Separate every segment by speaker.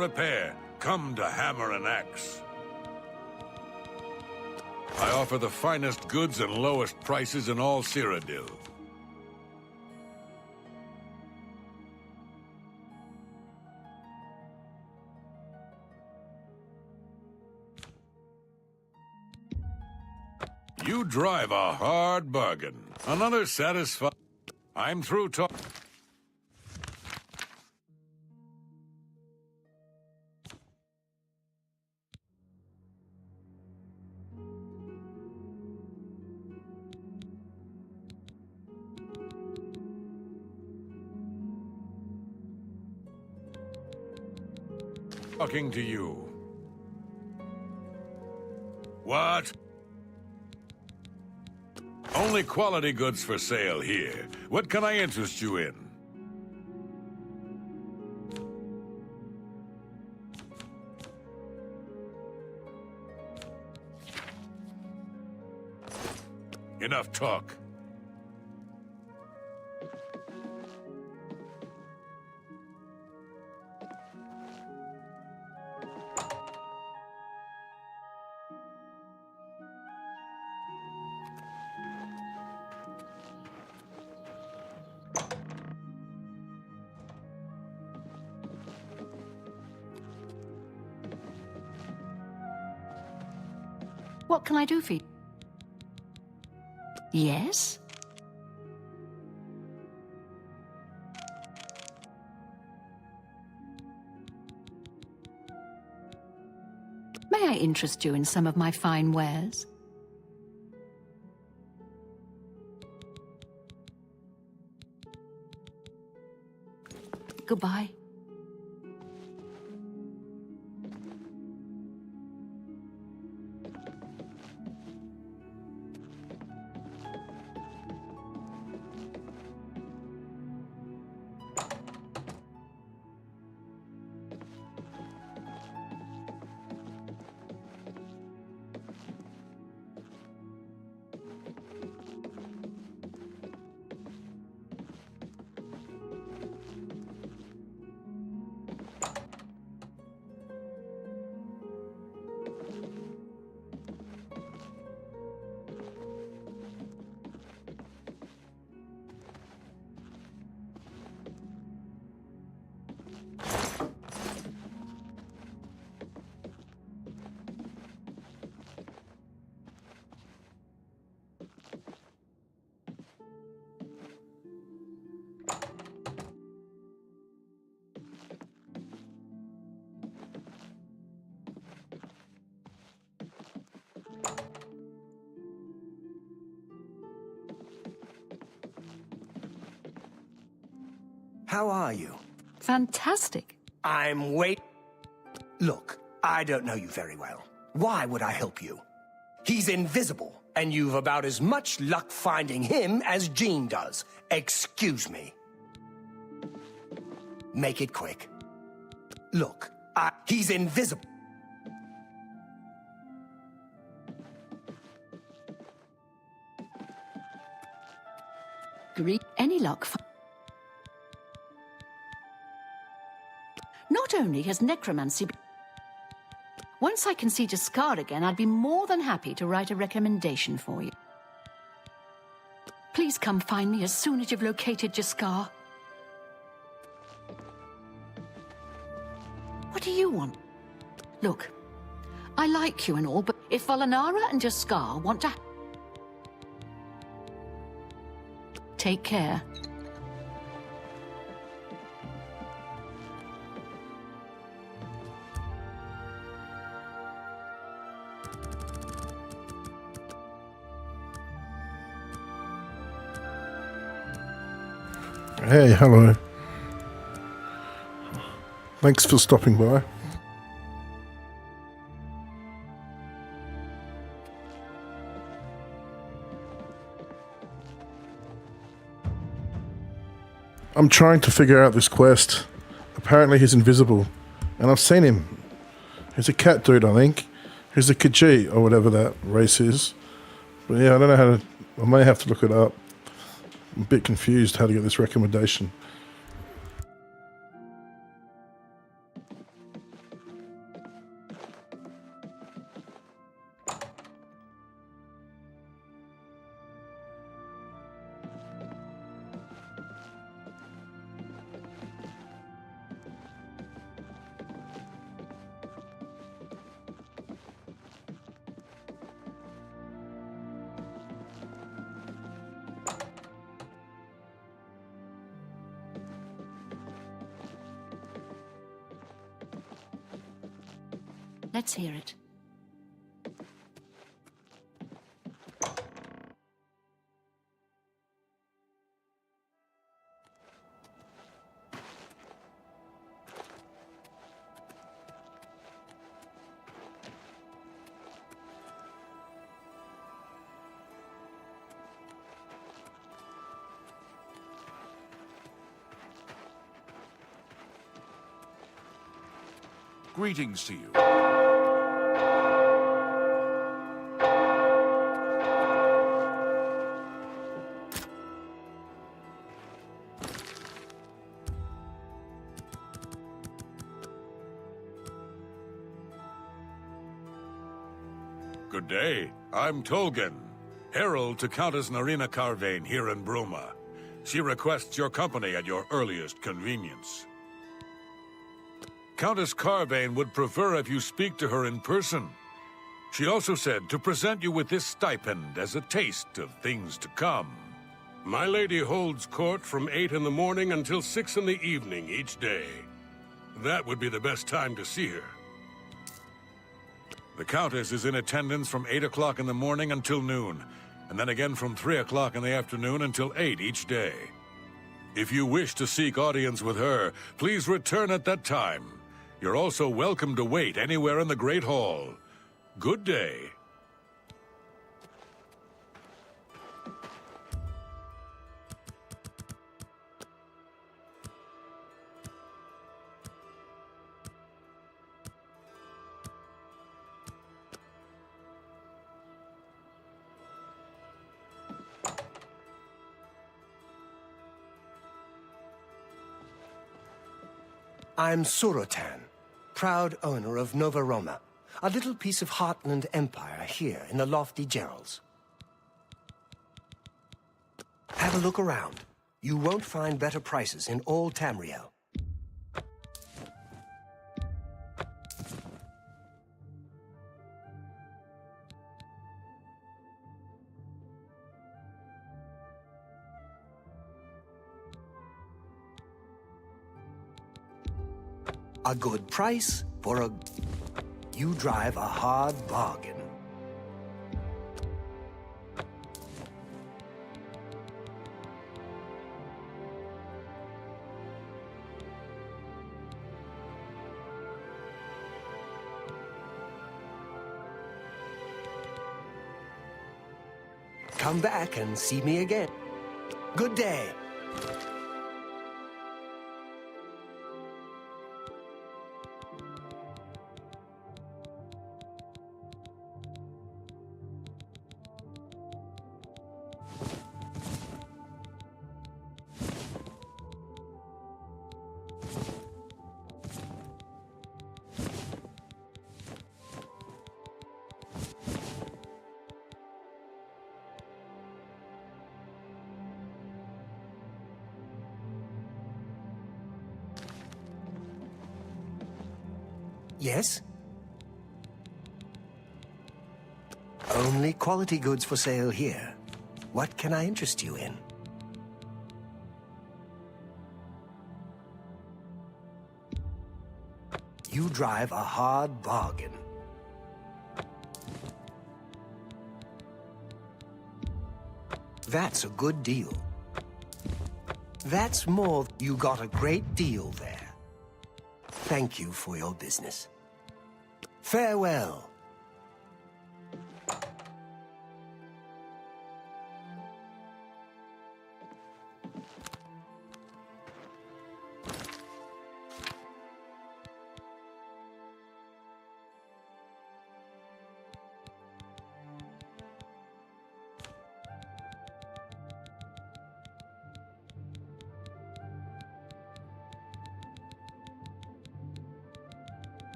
Speaker 1: repair, come to Hammer and Axe. I offer the finest goods and lowest prices in all Cyrodiil. You drive a hard bargain. Another satisfied... I'm through talking. Talking to you. What? Only quality goods for sale here. What can I interest you in? Enough talk.
Speaker 2: What can I do for you? Yes? May I interest you in some of my fine wares? Goodbye.
Speaker 3: How are you?
Speaker 2: Fantastic.
Speaker 3: Look, I don't know you very well. Why would I help you? He's invisible, and you've about as much luck finding him as Jean does. Excuse me. Make it quick. Look, he's invisible.
Speaker 2: Any luck? Not only has necromancy been... Once I can see Jaskar again, I'd be more than happy to write a recommendation for you. Please come find me as soon as you've located Jaskar. What do you want? Look, I like you and all, but if Volanara and Jaskar want to... Take care.
Speaker 4: Hey, hello. Thanks for stopping by. I'm trying to figure out this quest. Apparently he's invisible. And I've seen him. He's a cat dude, I think. He's a Khajiit, or whatever that race is. But yeah, I don't know how to... I may have to look it up. I'm a bit confused how to get this recommendation.
Speaker 2: Let's hear it.
Speaker 5: Greetings to you.
Speaker 1: Good day. I'm Tolgan, herald to Countess Narina Carvane here in Bruma. She requests your company at your earliest convenience. Countess Carvane would prefer if you speak to her in person. She also said to present you with this stipend as a taste of things to come. My lady holds court from 8 in the morning until 6 in the evening each day. That would be the best time to see her. The Countess is in attendance from 8 o'clock in the morning until noon, and then again from 3 o'clock in the afternoon until 8 each day. If you wish to seek audience with her, please return at that time. You're also welcome to wait anywhere in the Great Hall. Good day.
Speaker 3: I'm Surotan, proud owner of Nova Roma, a little piece of Heartland Empire here in the lofty Gerals. Have a look around. You won't find better prices in all Tamriel. A good price for a... You drive a hard bargain. Come back and see me again. Good day. Yes? Only quality goods for sale here. What can I interest you in? You drive a hard bargain. That's a good deal. That's more. You got a great deal there. Thank you for your business. Farewell.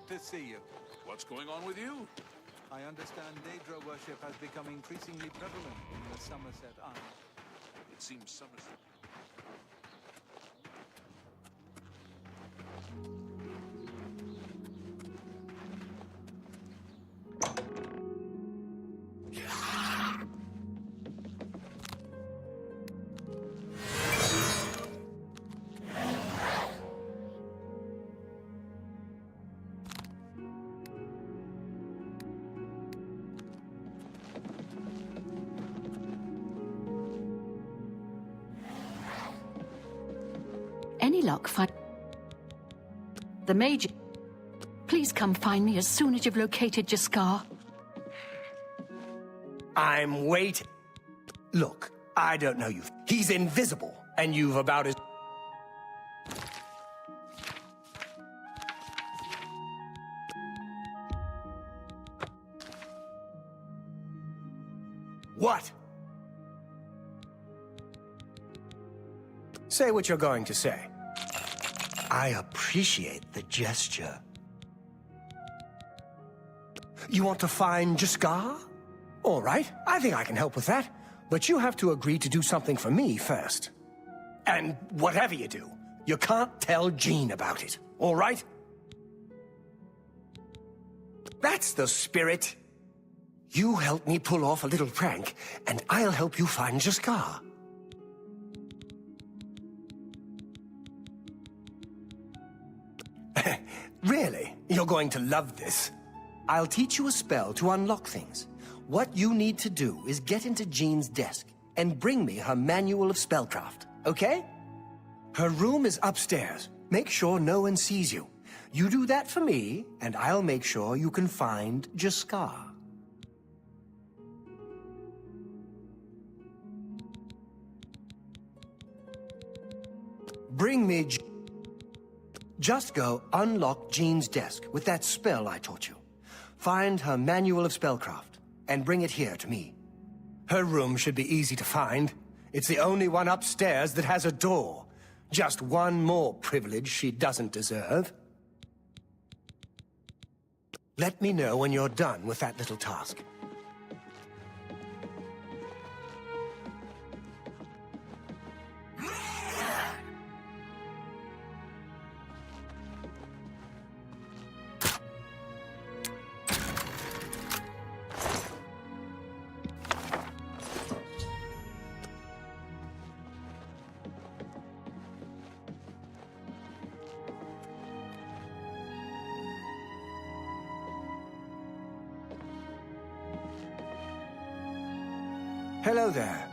Speaker 6: To see you.
Speaker 5: What's going on with you?
Speaker 6: I understand Daedra worship has become increasingly prevalent in the Somerset Isle.
Speaker 5: It seems summer's...
Speaker 2: Any luck find... The Major... Please come find me as soon as you've located Jaskar.
Speaker 3: I'm waiting. Look, I don't know you. He's invisible, and you've about as... What? Say what you're going to say. I appreciate the gesture. You want to find Jaskar? All right, I think I can help with that. But you have to agree to do something for me first. And whatever you do, you can't tell Jean about it, all right? That's the spirit. You help me pull off a little prank, and I'll help you find Jaskar. Really? You're going to love this. I'll teach you a spell to unlock things. What you need to do is get into Jean's desk and bring me her manual of spellcraft, okay? Her room is upstairs. Make sure no one sees you. You do that for me, and I'll make sure you can find Jaskar. Bring me... Just go unlock Jean's desk with that spell I taught you. Find her manual of spellcraft and bring it here to me. Her room should be easy to find. It's the only one upstairs that has a door. Just one more privilege she doesn't deserve. Let me know when you're done with that little task. Hello there.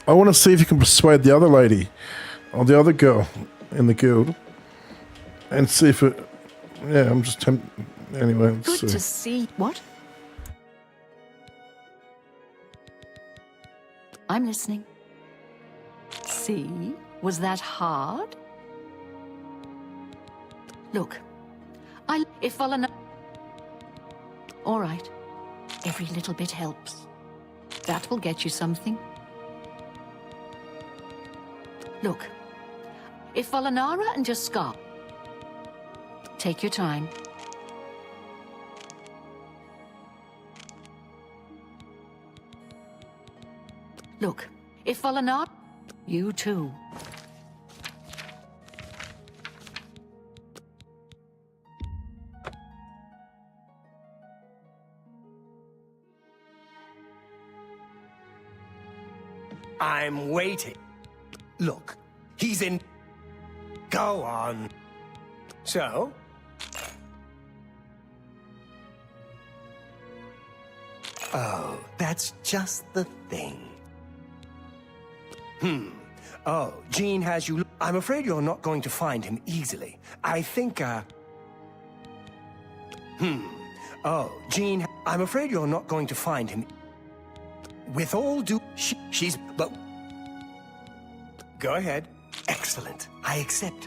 Speaker 4: I want to see if you can persuade the other lady, or the other girl in the guild, and see if it... Yeah, I'm just tempted. Anyway, let's
Speaker 2: Good to see... What? I'm listening. See? Was that hard? Look, if Volana... All right. Every little bit helps. That will get you something. Look, if Volanara and Jaskar... Take your time. Look, if Volanar... You too.
Speaker 3: I'm waiting. Look, he's in... Go on. So? Oh, that's just the thing. Oh, Jean has you... I'm afraid you're not going to find him easily. I think, Oh, Jean... I'm afraid you're not going to find him... With all due... She's... But... Go ahead. Excellent. I accept.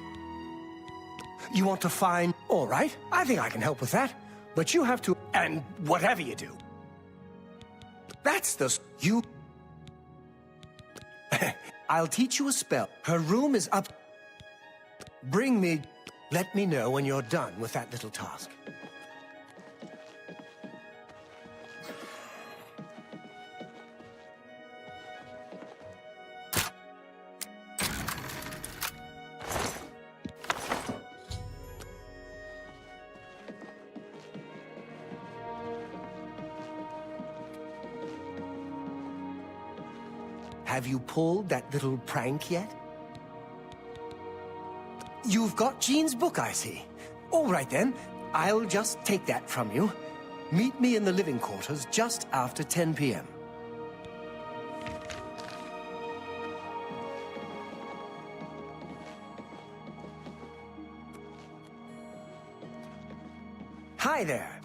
Speaker 3: You want to find... All right, I think I can help with that. But you have to, and whatever you do. That's you. I'll teach you a spell. Her room is up. Let me know when you're done with that little task. Have you pulled that little prank yet? You've got Jean's book, I see. All right then, I'll just take that from you. Meet me in the living quarters just after 10 p.m. Hi there.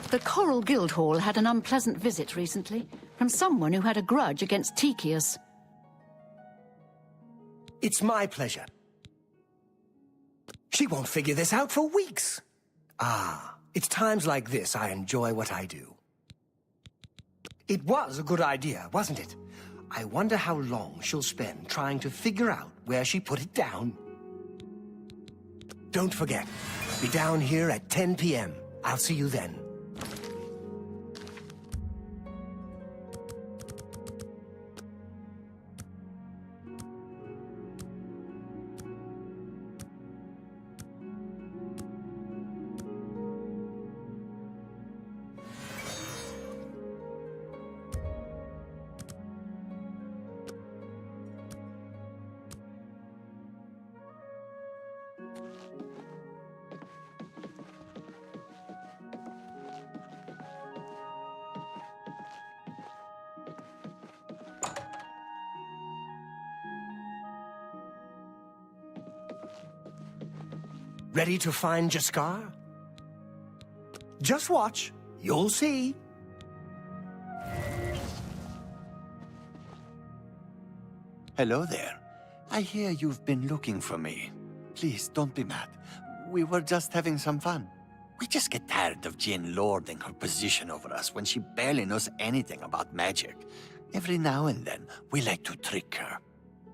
Speaker 2: The Coral Guildhall had an unpleasant visit recently from someone who had a grudge against Tychius.
Speaker 3: It's my pleasure. She won't figure this out for weeks. Ah, it's times like this I enjoy what I do. It was a good idea, wasn't it? I wonder how long she'll spend trying to figure out where she put it down. Don't forget, be down here at 10 p.m. I'll see you then. Ready to find Jaskar? Just watch. You'll see.
Speaker 7: Hello there. I hear you've been looking for me. Please, don't be mad. We were just having some fun. We just get tired of Jin lording her position over us when she barely knows anything about magic. Every now and then, we like to trick her.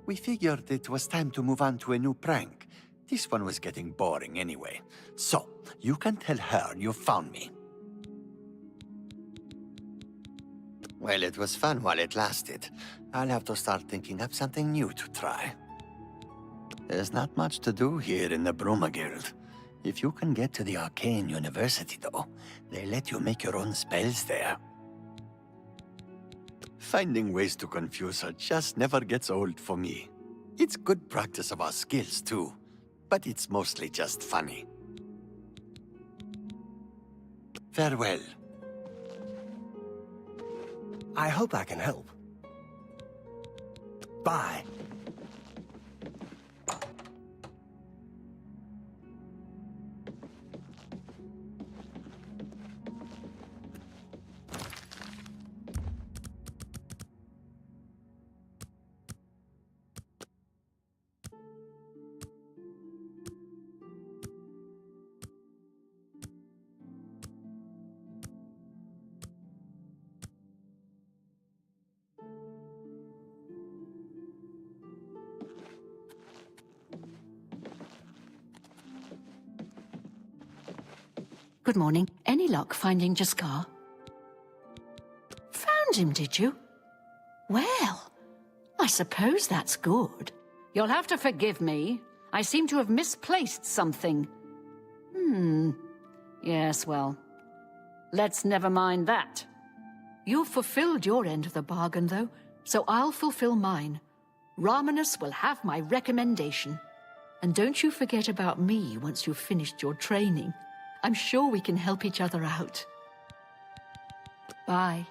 Speaker 7: We figured it was time to move on to a new prank. This one was getting boring anyway. So, you can tell her you found me. Well, it was fun while it lasted. I'll have to start thinking up something new to try. There's not much to do here in the Bruma Guild. If you can get to the Arcane University, though, they let you make your own spells there. Finding ways to confuse her just never gets old for me. It's good practice of our skills, too. But it's mostly just funny. Farewell.
Speaker 3: I hope I can help. Bye.
Speaker 2: Good morning. Any luck finding Jaskar? Found him, did you? Well, I suppose that's good. You'll have to forgive me. I seem to have misplaced something. Yes, well, let's never mind that. You've fulfilled your end of the bargain, though, so I'll fulfill mine. Ramanus will have my recommendation. And don't you forget about me once you've finished your training. I'm sure we can help each other out. Bye.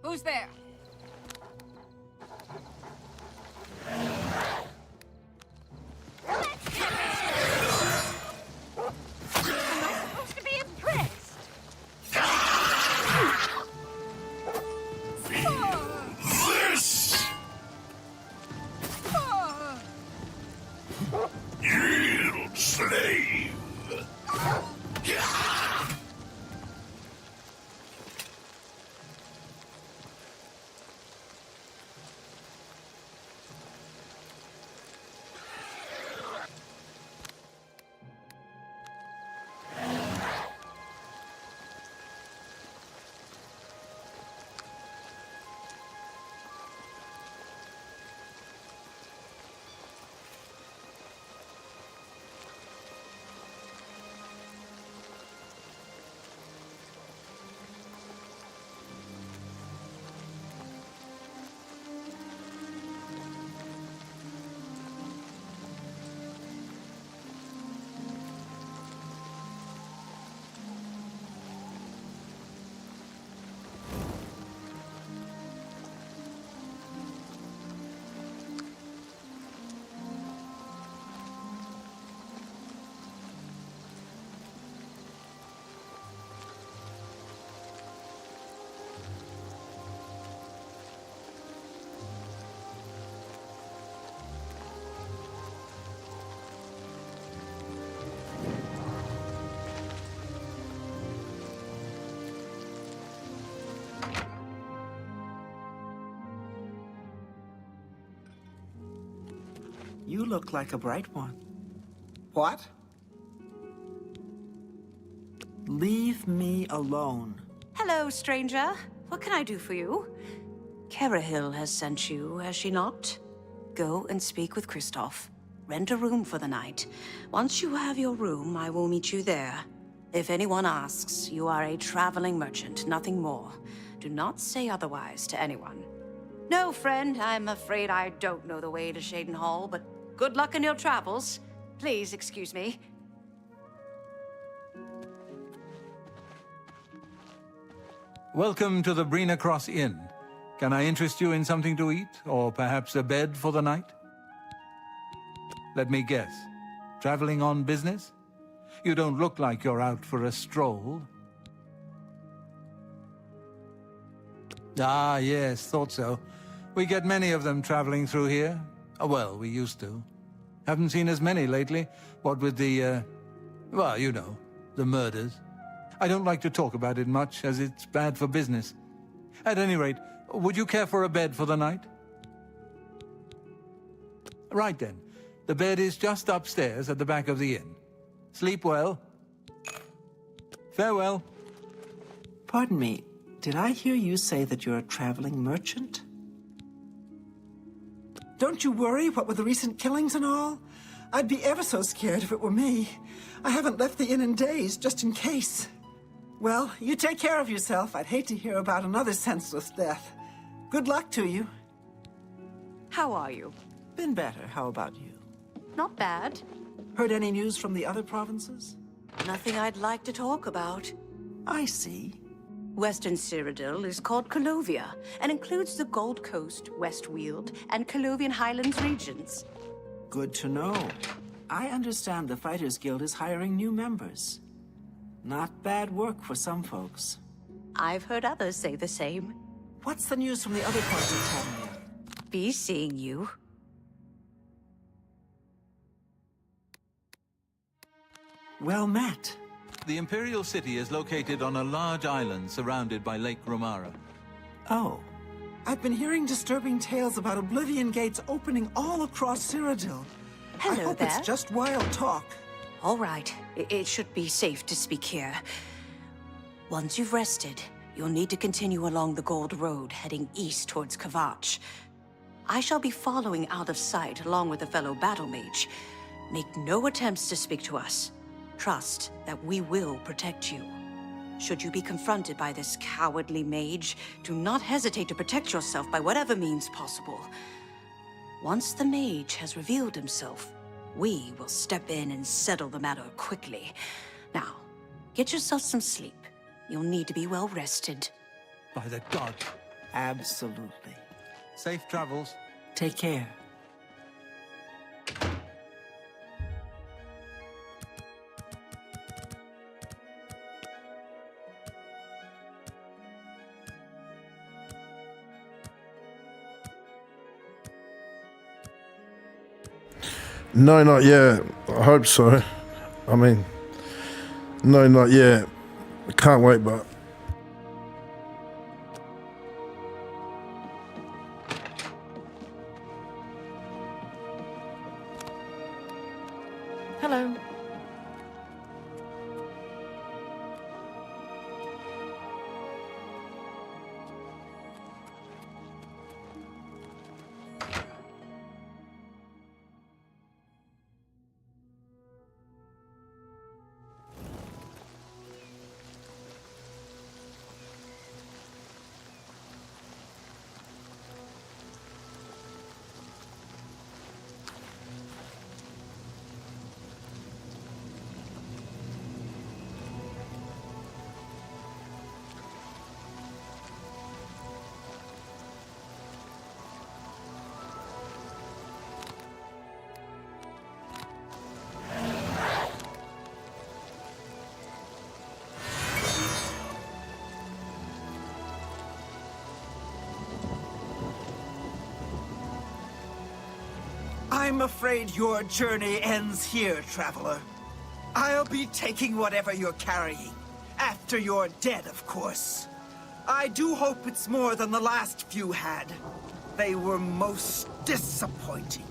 Speaker 8: Who's there? Supposed to be impressed.
Speaker 1: This! Yield, slave!
Speaker 9: You look like a bright one. What? Leave me alone.
Speaker 10: Hello, stranger. What can I do for you? Carahil has sent you, has she not? Go and speak with Kristoff. Rent a room for the night. Once you have your room, I will meet you there. If anyone asks, you are a traveling merchant, nothing more. Do not say otherwise to anyone. No, friend, I'm afraid I don't know the way to Shaden Hall, but good luck in your travels. Please excuse me.
Speaker 11: Welcome to the Brina Cross Inn. Can I interest you in something to eat, or perhaps a bed for the night? Let me guess. Traveling on business? You don't look like you're out for a stroll. Ah, yes, thought so. We get many of them traveling through here. Well, we used to. Haven't seen as many lately. What with the, well, you know, the murders. I don't like to talk about it much, as it's bad for business. At any rate, would you care for a bed for the night? Right then. The bed is just upstairs at the back of the inn. Sleep well. Farewell.
Speaker 9: Pardon me, did I hear you say that you're a traveling merchant? Don't you worry, what with the recent killings and all? I'd be ever so scared if it were me. I haven't left the inn in days, just in case. Well, you take care of yourself. I'd hate to hear about another senseless death. Good luck to you.
Speaker 10: How are you?
Speaker 9: Been better. How about you?
Speaker 10: Not bad.
Speaker 9: Heard any news from the other provinces?
Speaker 10: Nothing I'd like to talk about.
Speaker 9: I see.
Speaker 10: Western Cyrodiil is called Colovia, and includes the Gold Coast, Westweald, and Colovian Highlands regions.
Speaker 9: Good to know. I understand the Fighters Guild is hiring new members. Not bad work for some folks.
Speaker 10: I've heard others say the same.
Speaker 9: What's the news from the other parts of Tamriel?
Speaker 10: Be seeing you.
Speaker 9: Well met.
Speaker 11: The Imperial City is located on a large island surrounded by Lake Romara.
Speaker 9: Oh. I've been hearing disturbing tales about Oblivion gates opening all across Cyrodiil.
Speaker 10: Hello
Speaker 9: I hope
Speaker 10: there.
Speaker 9: it's just wild talk.
Speaker 10: All right. It should be safe to speak here. Once you've rested, you'll need to continue along the Gold Road, heading east towards Kvatch. I shall be following out of sight along with a fellow battle mage. Make no attempts to speak to us. Trust that we will protect you. Should you be confronted by this cowardly mage, do not hesitate to protect yourself by whatever means possible. Once the mage has revealed himself, we will step in and settle the matter quickly. Now, get yourself some sleep. You'll need to be well rested.
Speaker 11: By the gods,
Speaker 9: Absolutely.
Speaker 11: Safe travels.
Speaker 9: Take care.
Speaker 4: No, not yet. I hope so. I mean, no, not yet. I can't wait, but...
Speaker 2: Hello.
Speaker 6: I'm afraid your journey ends here, traveler. I'll be taking whatever you're carrying. After you're dead, of course. I do hope it's more than the last few had. They were most disappointing.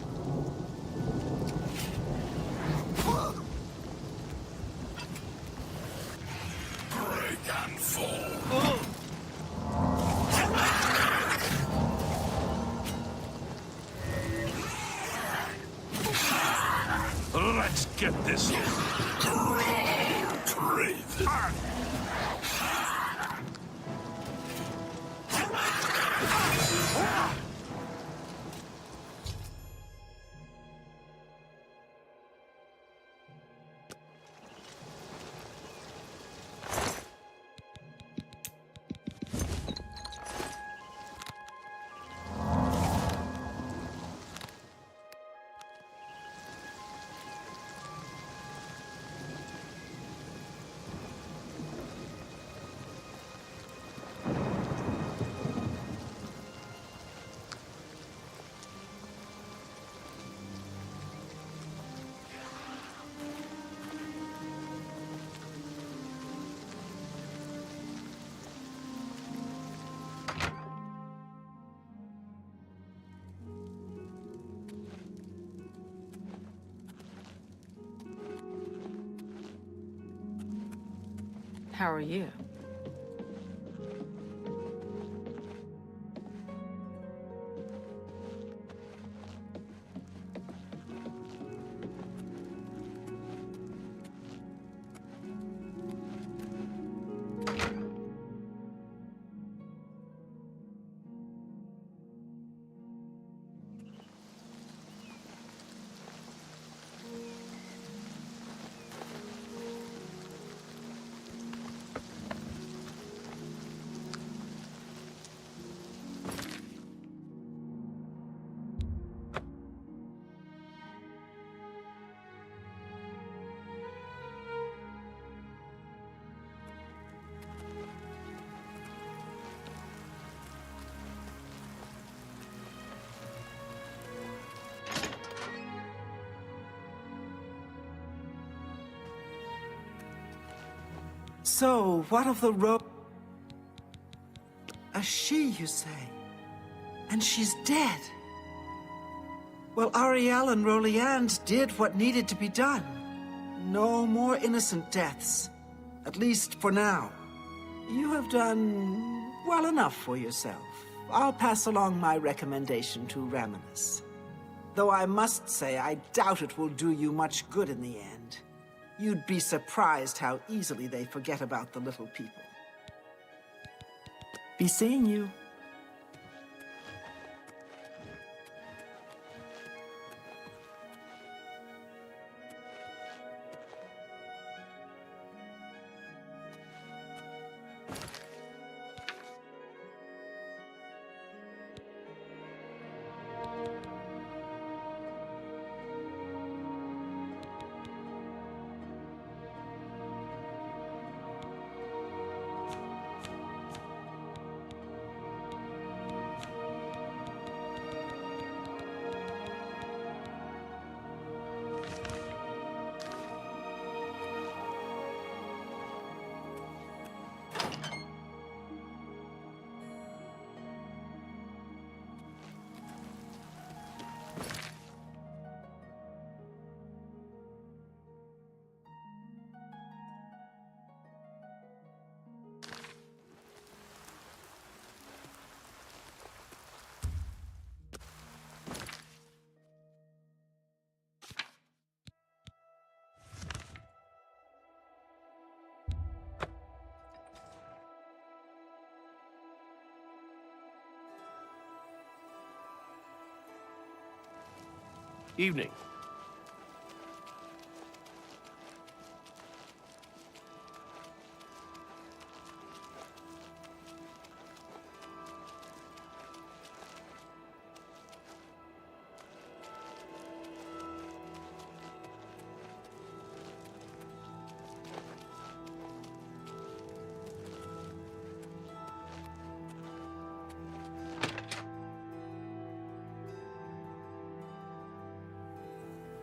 Speaker 1: Break and fall. Let's get this over. Craven.
Speaker 2: How are you?
Speaker 9: So, what of the rope? A she, you say? And she's dead. Well, Ariel and Roliand did what needed to be done. No more innocent deaths. At least for now. You have done well enough for yourself. I'll pass along my recommendation to Raminus. Though I must say, I doubt it will do you much good in the end. You'd be surprised how easily they forget about the little people. Be seeing you.
Speaker 12: Evening.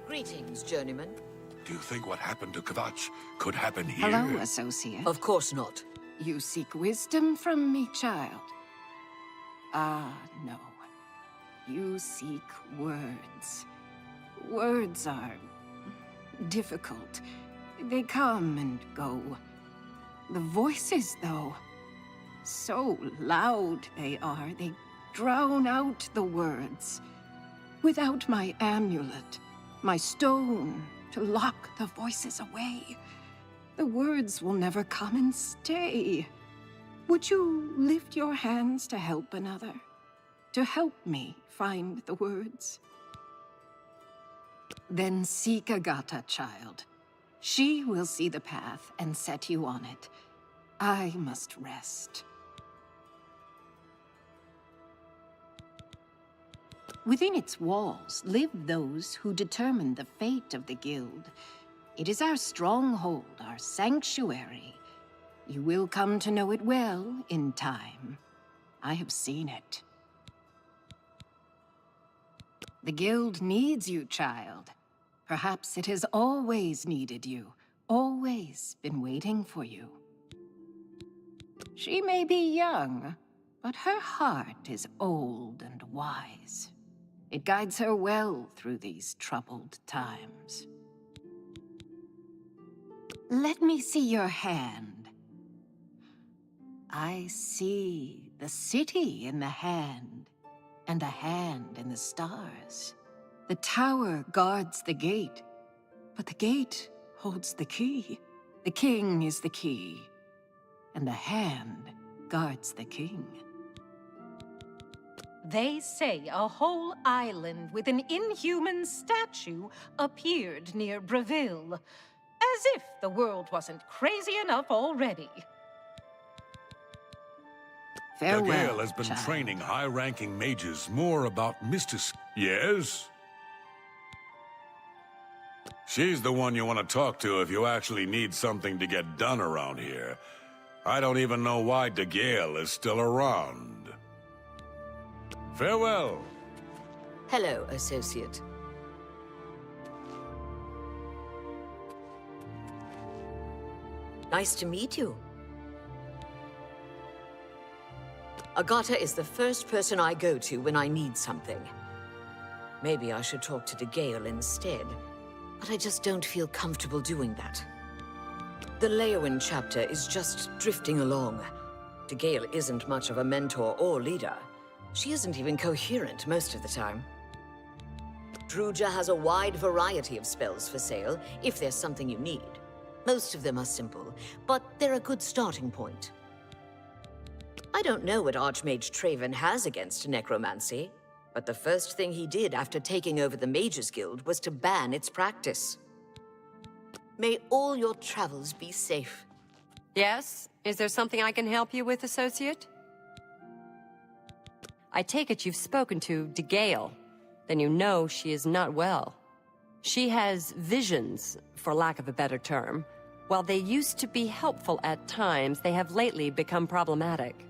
Speaker 13: Greetings, journeyman.
Speaker 1: Do you think what happened to Kvatch could happen here?
Speaker 14: Hello, associate.
Speaker 13: Of course not.
Speaker 14: You seek wisdom from me, child? Ah, no. You seek words. Words are difficult. They come and go. The voices, though, so loud they are, they drown out the words. Without my amulet, my stone to lock the voices away, the words will never come and stay. Would you lift your hands to help another? To help me find the words? Then seek Agatha, child. She will see the path and set you on it. I must rest. Within its walls live those who determine the fate of the guild. It is our stronghold, our sanctuary. You will come to know it well in time. I have seen it. The guild needs you, child. Perhaps it has always needed you, always been waiting for you. She may be young, but her heart is old and wise. It guides her well through these troubled times. Let me see your hand. I see the city in the hand, and the hand in the stars. The tower guards the gate, but the gate holds the key. The king is the key, and the hand guards the king.
Speaker 15: They say a whole island with an inhuman statue appeared near Breville. As if the world wasn't crazy enough already.
Speaker 1: The Gale has been training high-ranking mages more about mysticism. Yes? She's the one you want to talk to if you actually need something to get done around here. I don't even know why the Gale is still around. Farewell.
Speaker 13: Hello, associate. Nice to meet you. Agatha is the first person I go to when I need something. Maybe I should talk to the Gale instead, but I just don't feel comfortable doing that. The Leowin chapter is just drifting along. The Gale isn't much of a mentor or leader. She isn't even coherent most of the time. Druja has a wide variety of spells for sale, if there's something you need. Most of them are simple, but they're a good starting point. I don't know what Archmage Traven has against necromancy, but the first thing he did after taking over the Mages Guild was to ban its practice. May all your travels be safe.
Speaker 16: Yes? Is there something I can help you with, associate? I take it you've spoken to de Gale. Then you know she is not well. She has visions, for lack of a better term. While they used to be helpful at times, they have lately become problematic.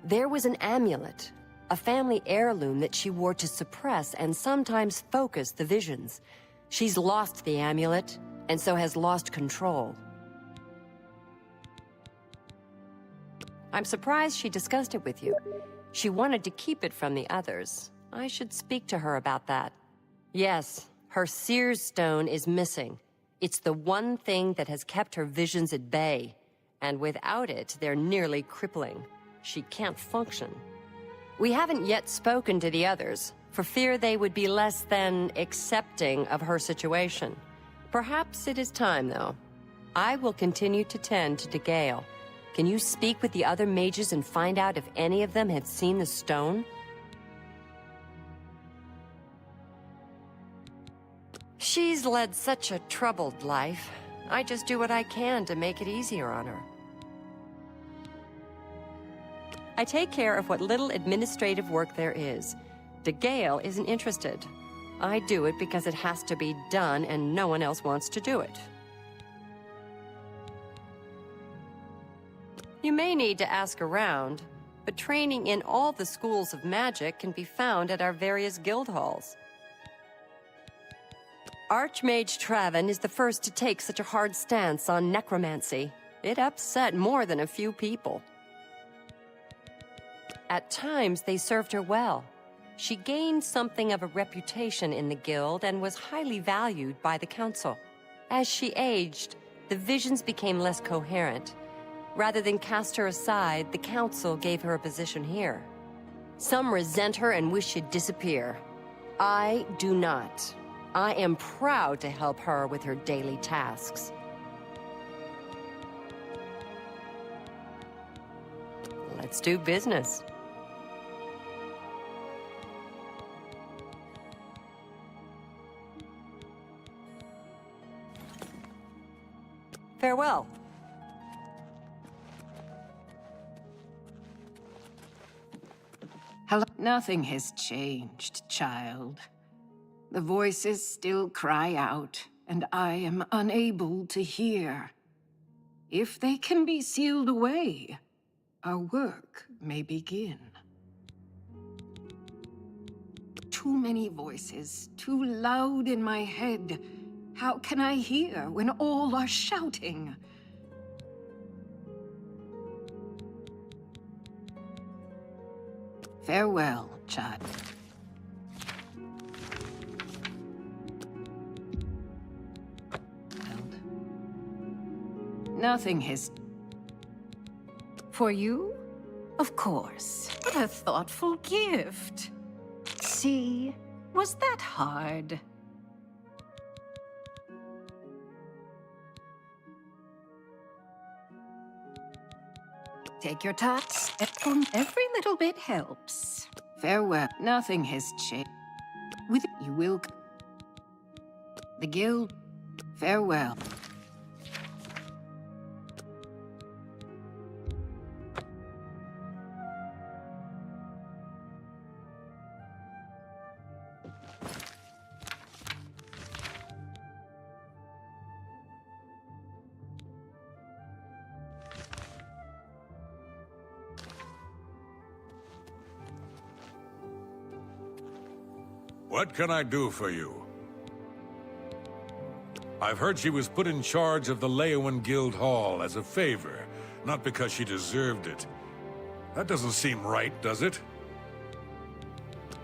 Speaker 16: There was an amulet, a family heirloom that she wore to suppress and sometimes focus the visions. She's lost the amulet, and so has lost control. I'm surprised she discussed it with you. She wanted to keep it from the others. I should speak to her about that. Yes, her Seer's Stone is missing. It's the one thing that has kept her visions at bay. And without it, they're nearly crippling. She can't function. We haven't yet spoken to the others, for fear they would be less than accepting of her situation. Perhaps it is time, though. I will continue to tend to de Gale. Can you speak with the other mages and find out if any of them have seen the stone? She's led such a troubled life. I just do what I can to make it easier on her. I take care of what little administrative work there is. DeGale isn't interested. I do it because it has to be done and no one else wants to do it. You may need to ask around, but training in all the schools of magic can be found at our various guild halls. Archmage Traven is the first to take such a hard stance on necromancy. It upset more than a few people. At times, they served her well. She gained something of a reputation in the guild and was highly valued by the council. As she aged, the visions became less coherent. Rather than cast her aside, the council gave her a position here. Some resent her and wish she'd disappear. I do not. I am proud to help her with her daily tasks. Let's do business. Farewell.
Speaker 14: Hello. Nothing has changed, child. The voices still cry out, and I am unable to hear. If they can be sealed away, our work may begin. Too many voices, too loud in my head. How can I hear when all are shouting? Farewell, child. Nothing has...
Speaker 15: For you? Of course. What a thoughtful gift. See, was that hard?
Speaker 14: Take your time.
Speaker 15: Every little bit helps.
Speaker 14: Farewell. Nothing has changed. With you will... The guild... Farewell.
Speaker 1: What can I do for you? I've heard she was put in charge of the Leowen Guild Hall as a favor, not because she deserved it. That doesn't seem right, does it?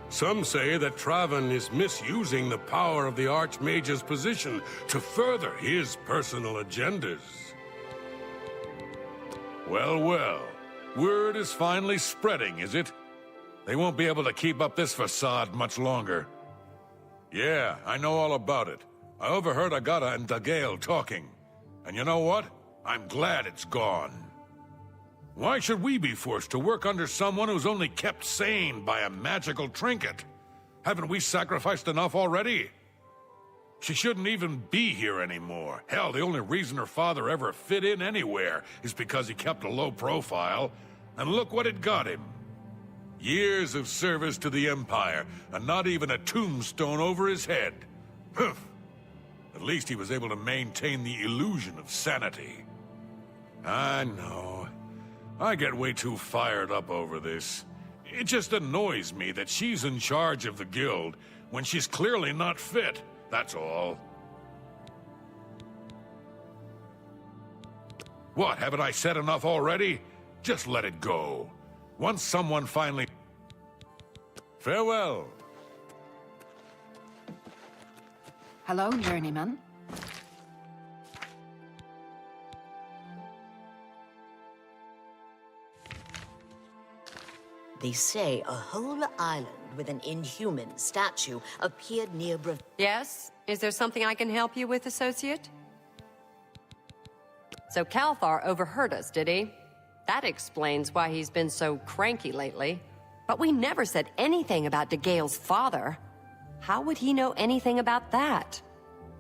Speaker 1: Some say that Traven is misusing the power of the Archmage's position to further his personal agendas. Well, well. Word is finally spreading, is it? They won't be able to keep up this facade much longer. Yeah, I know all about it. I overheard Agata and DeGale talking. And you know what? I'm glad it's gone. Why should we be forced to work under someone who's only kept sane by a magical trinket? Haven't we sacrificed enough already? She shouldn't even be here anymore. Hell, the only reason her father ever fit in anywhere is because he kept a low profile. And look what it got him. Years of service to the Empire, and not even a tombstone over his head. Humph. At least he was able to maintain the illusion of sanity. I know. I get way too fired up over this. It just annoys me that she's in charge of the guild when she's clearly not fit, that's all. What, haven't I said enough already? Just let it go. Once someone finally... Farewell.
Speaker 14: Hello, journeyman.
Speaker 13: They say a whole island with an inhuman statue appeared near
Speaker 16: Yes? Is there something I can help you with, associate? So Calthar overheard us, did he? That explains why he's been so cranky lately. But we never said anything about DeGale's father. How would he know anything about that?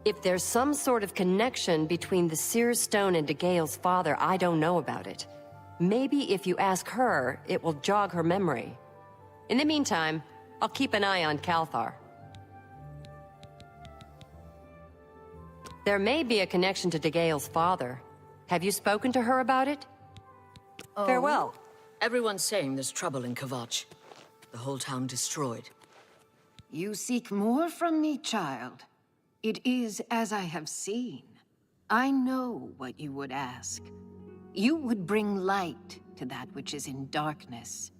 Speaker 16: If there's some sort of connection between the Seer's Stone and DeGale's father, I don't know about it. Maybe if you ask her, it will jog her memory. In the meantime, I'll keep an eye on Calthar. There may be a connection to DeGale's father. Have you spoken to her about it?
Speaker 2: Oh.
Speaker 16: Farewell.
Speaker 13: Everyone's saying there's trouble in Kvatch. The whole town destroyed.
Speaker 14: You seek more from me, child. It is as I have seen. I know what you would ask. You would bring light to that which is in darkness.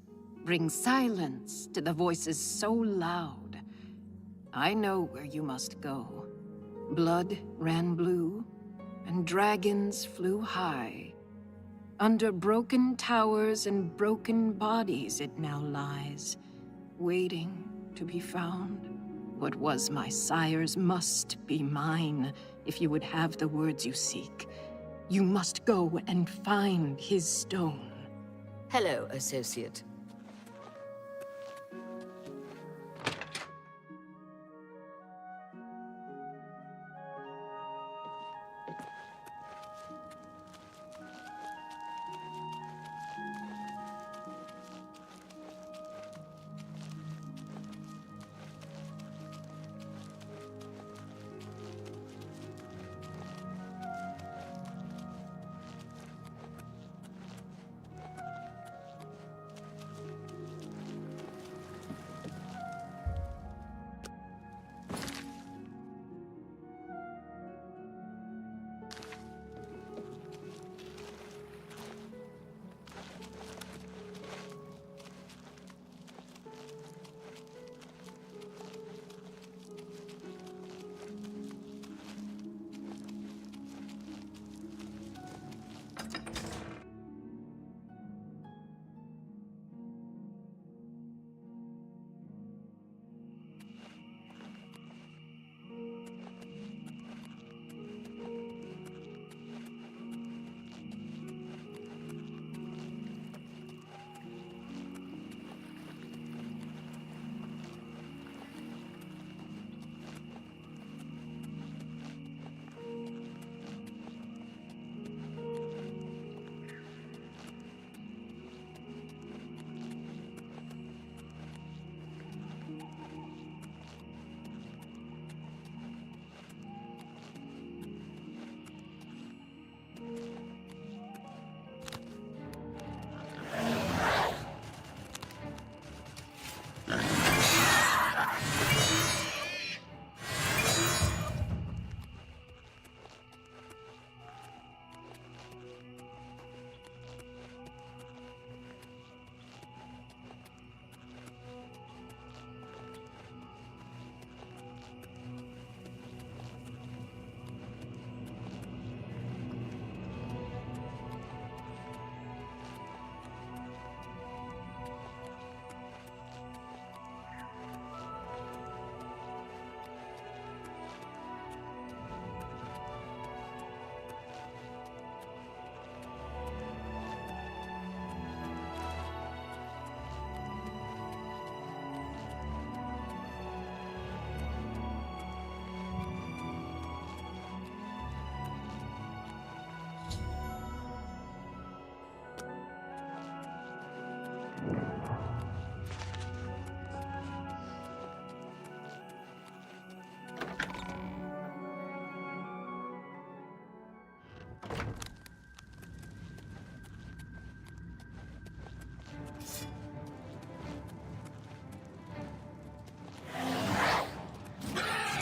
Speaker 14: Bring silence to the voices so loud. I know where you must go. Blood ran blue, and dragons flew high. Under broken towers and broken bodies it now lies, waiting to be found. What was my sire's must be mine, if you would have the words you seek. You must go and find his stone.
Speaker 13: Hello, associate.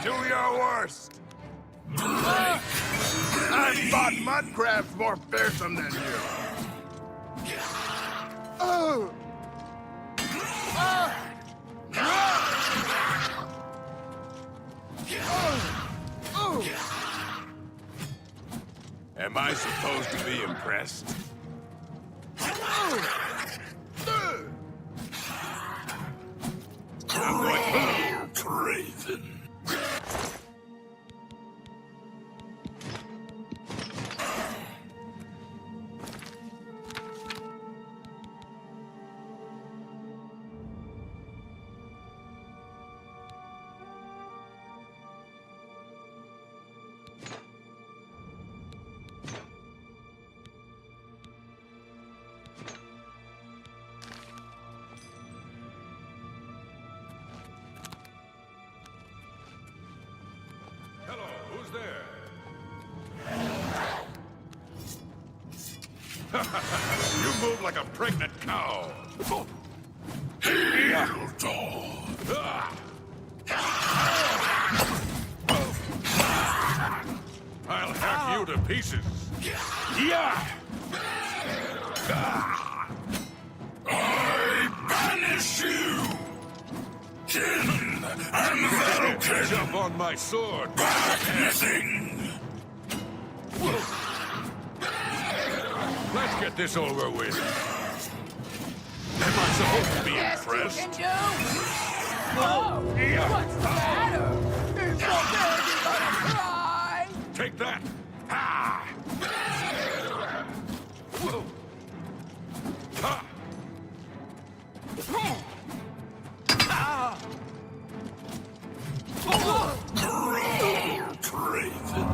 Speaker 12: Do your worst! I've fought mud crabs more fearsome than you! Oh! Am I supposed to be impressed? Craven.
Speaker 1: You move like a pregnant cow. I'll hack you to pieces. Yeah! I banish you! Jin and Falcon! Jump on my sword! Nothing! Let's get this over with. Am I supposed to be impressed?
Speaker 8: Oh, what's the matter? Is your baby gonna cry?
Speaker 1: Take that! Ha! Whoa. Ha! Ah! Craven.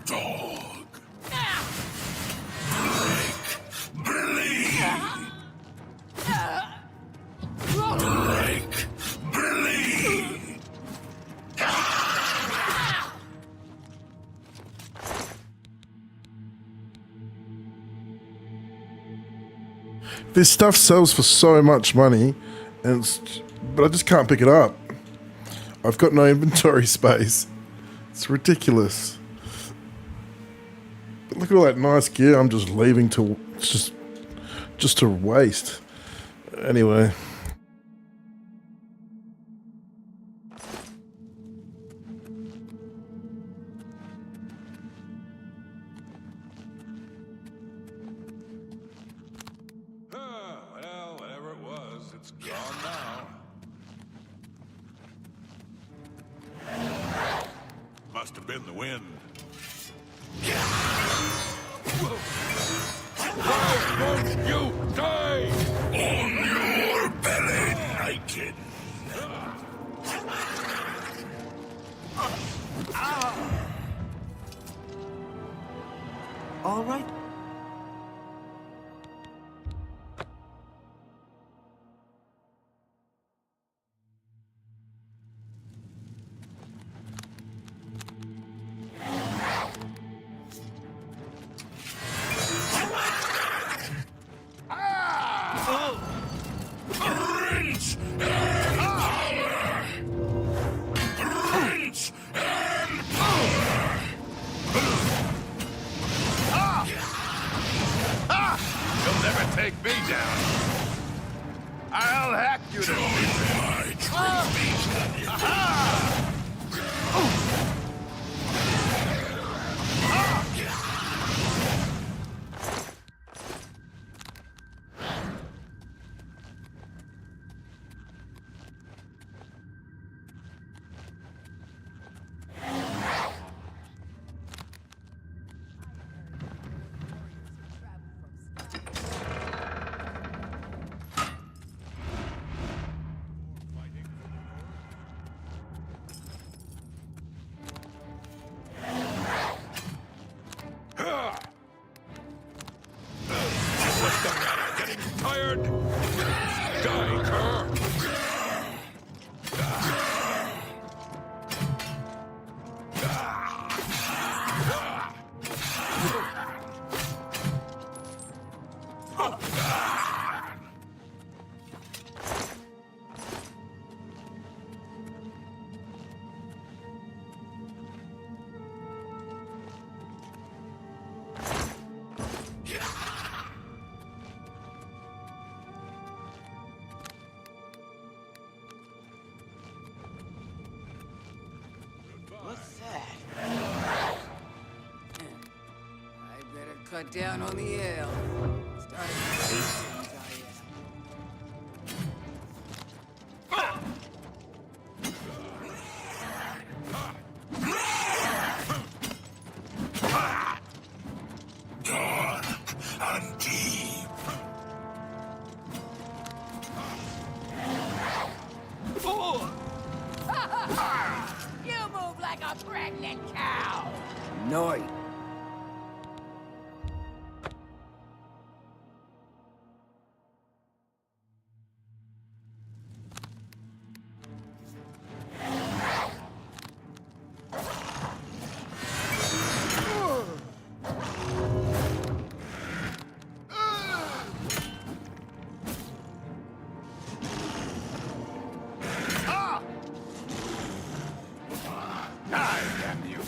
Speaker 1: Dog. Break. Bleed. Break. Bleed.
Speaker 4: This stuff sells for so much money, but I just can't pick it up. I've got no inventory space. It's ridiculous. But look at all that nice gear I'm just leaving to just to waste. Anyway.
Speaker 1: Well, whatever it was, it's gone now. Must have been the wind. Why won't you die? On your belly, naked.
Speaker 6: All right.
Speaker 12: You'll never take me down. I'll hack you to
Speaker 1: What's the matter? Getting tired? Die, cur!
Speaker 8: What's that? I better cut down on the ale. Starting to see things
Speaker 1: Dark and deep.
Speaker 8: You move like a pregnant cow.
Speaker 6: Noi.
Speaker 12: Die, damn you!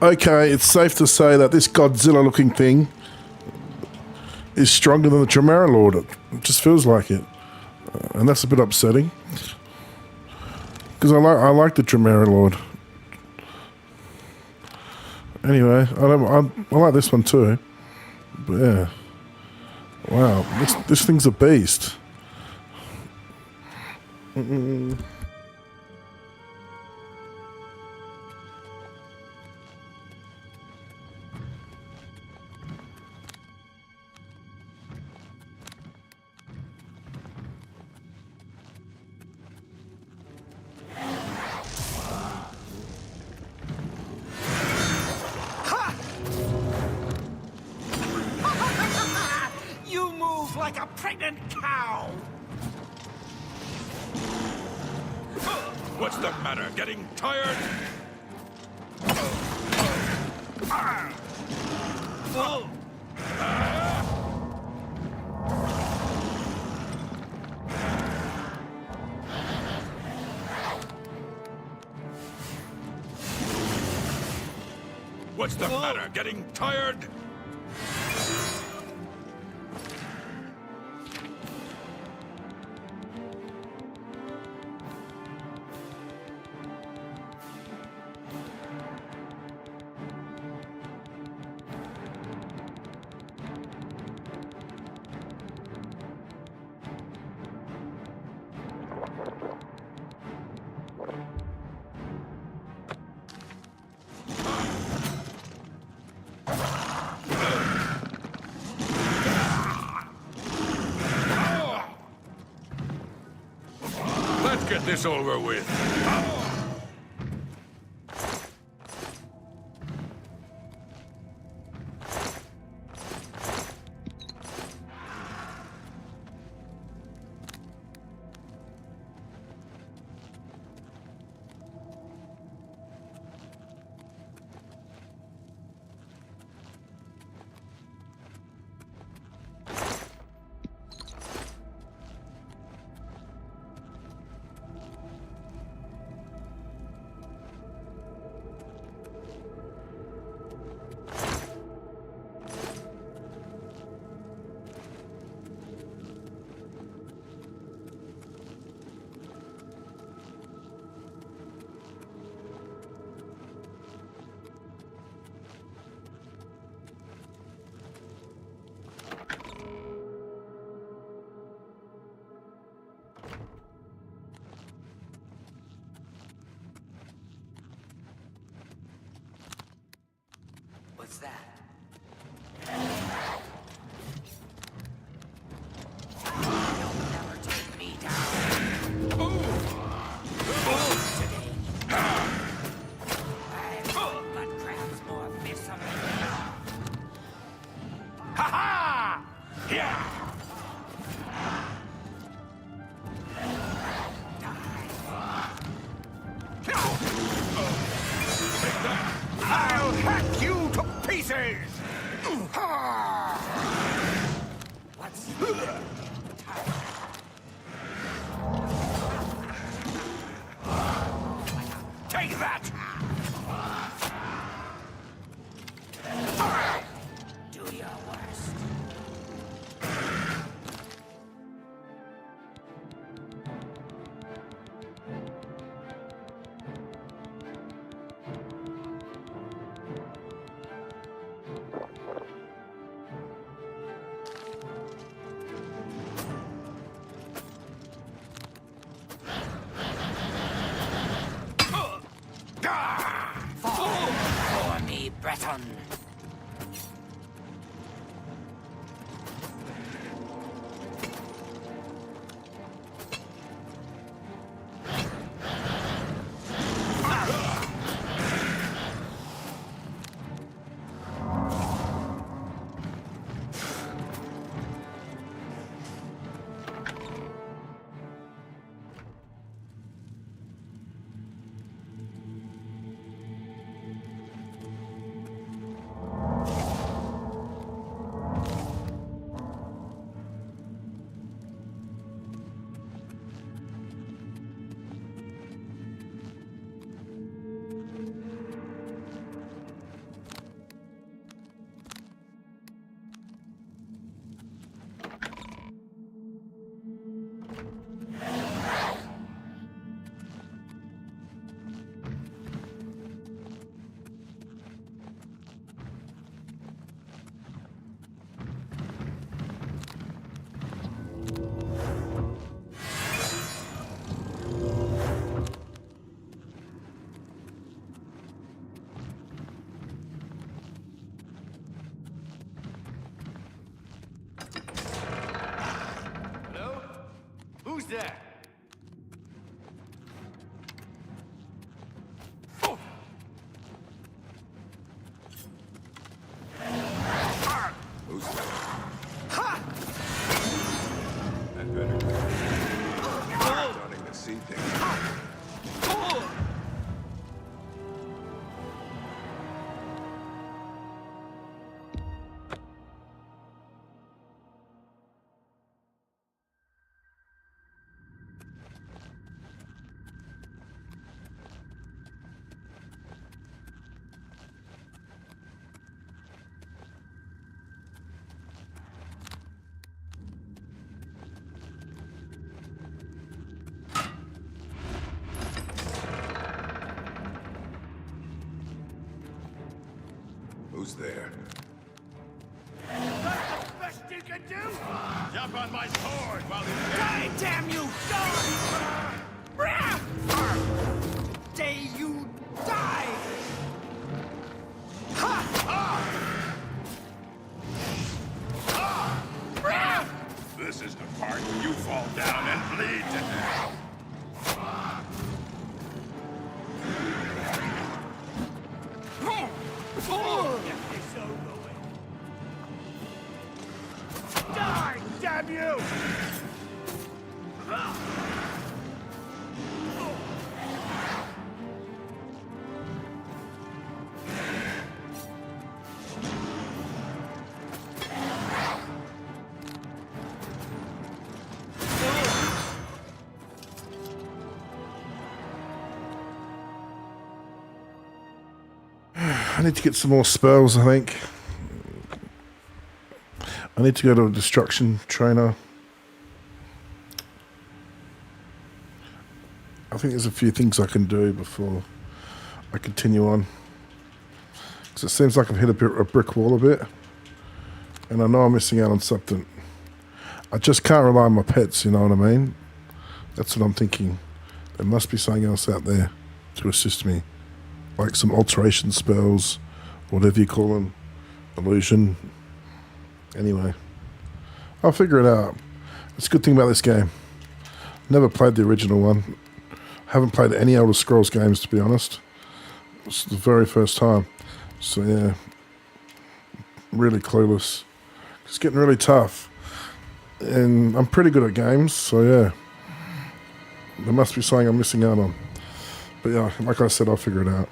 Speaker 4: Okay, it's safe to say that this Godzilla-looking thing is stronger than the Tremere Lord. It just feels like it, and that's a bit upsetting because I like the Tremere Lord. Anyway, I like this one too. But yeah, wow, this thing's a beast.
Speaker 6: You move like a pregnant cow!
Speaker 1: What's the matter? Getting tired? What's the matter? Getting tired? Let's get this over with.
Speaker 6: What's that? You'll never take me down. Today. But crabs more fearsome. Ha ha! Yeah! I'll hack you to pieces! What's... Take that! Do your worst.
Speaker 7: Breton!
Speaker 12: Who's there?
Speaker 5: Who's there? I'd better go. Starting to see things. Who's there?
Speaker 12: That's the best you can do? Jump on my sword while you can.
Speaker 6: Die, damn you! Day you die!
Speaker 12: This is the part where you fall down and bleed to death. Die, damn you!
Speaker 4: I need to get some more spells, I think. I need to go to a destruction trainer. I think there's a few things I can do before I continue on. Because it seems like I've hit a brick wall a bit. And I know I'm missing out on something. I just can't rely on my pets, you know what I mean? That's what I'm thinking. There must be something else out there to assist me. Like some alteration spells, whatever you call them. Illusion. Anyway. I'll figure it out. It's a good thing about this game. Never played the original one. Haven't played any Elder Scrolls games, to be honest. It's the very first time. So yeah. Really clueless. It's getting really tough. And I'm pretty good at games, so yeah. There must be something I'm missing out on. But yeah, like I said, I'll figure it out.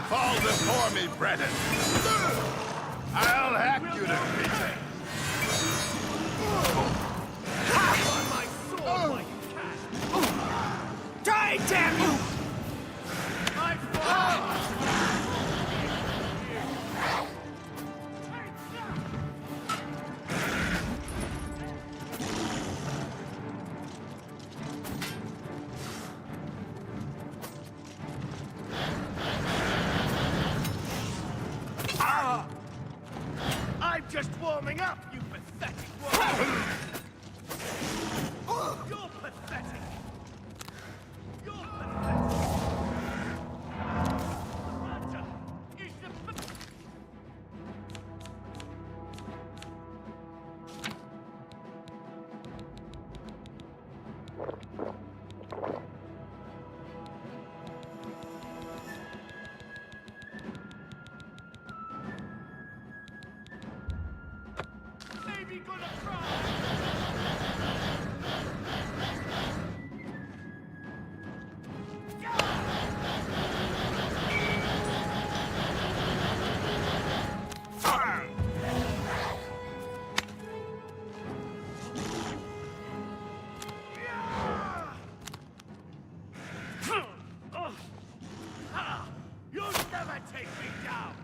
Speaker 12: Fall before me, Brennan. I'll hack you to pieces.
Speaker 6: Die, damn you!
Speaker 12: I'm just warming up, you pathetic woman! You're pathetic! You're pathetic! Maybe gonna cry! You'll never take me down!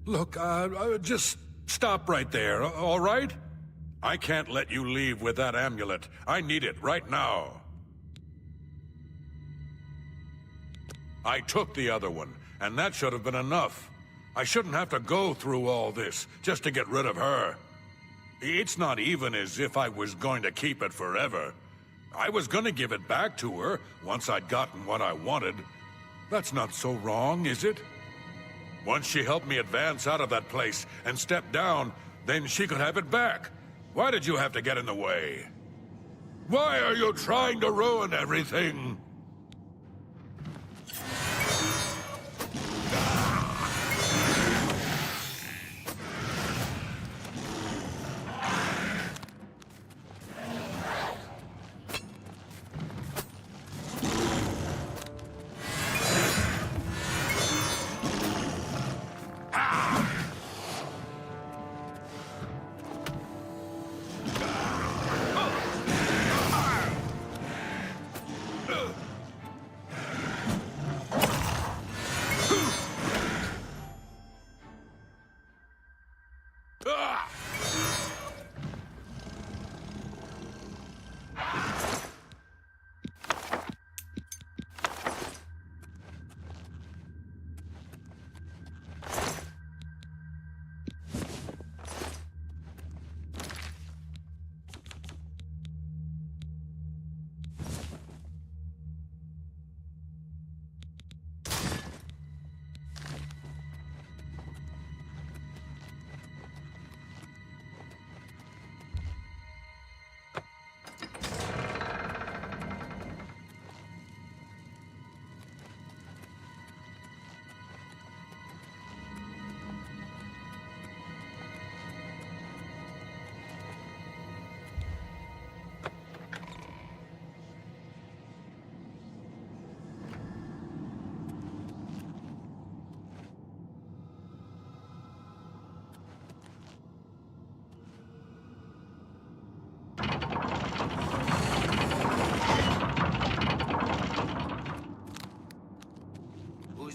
Speaker 1: Look, just stop right there, all right? I can't let you leave with that amulet. I need it right now. I took the other one, and that should have been enough. I shouldn't have to go through all this just to get rid of her. It's not even as if I was going to keep it forever. I was going to give it back to her once I'd gotten what I wanted. That's not so wrong, is it? Once she helped me advance out of that place and step down, then she could have it back. Why did you have to get in the way? Why are you trying to ruin everything?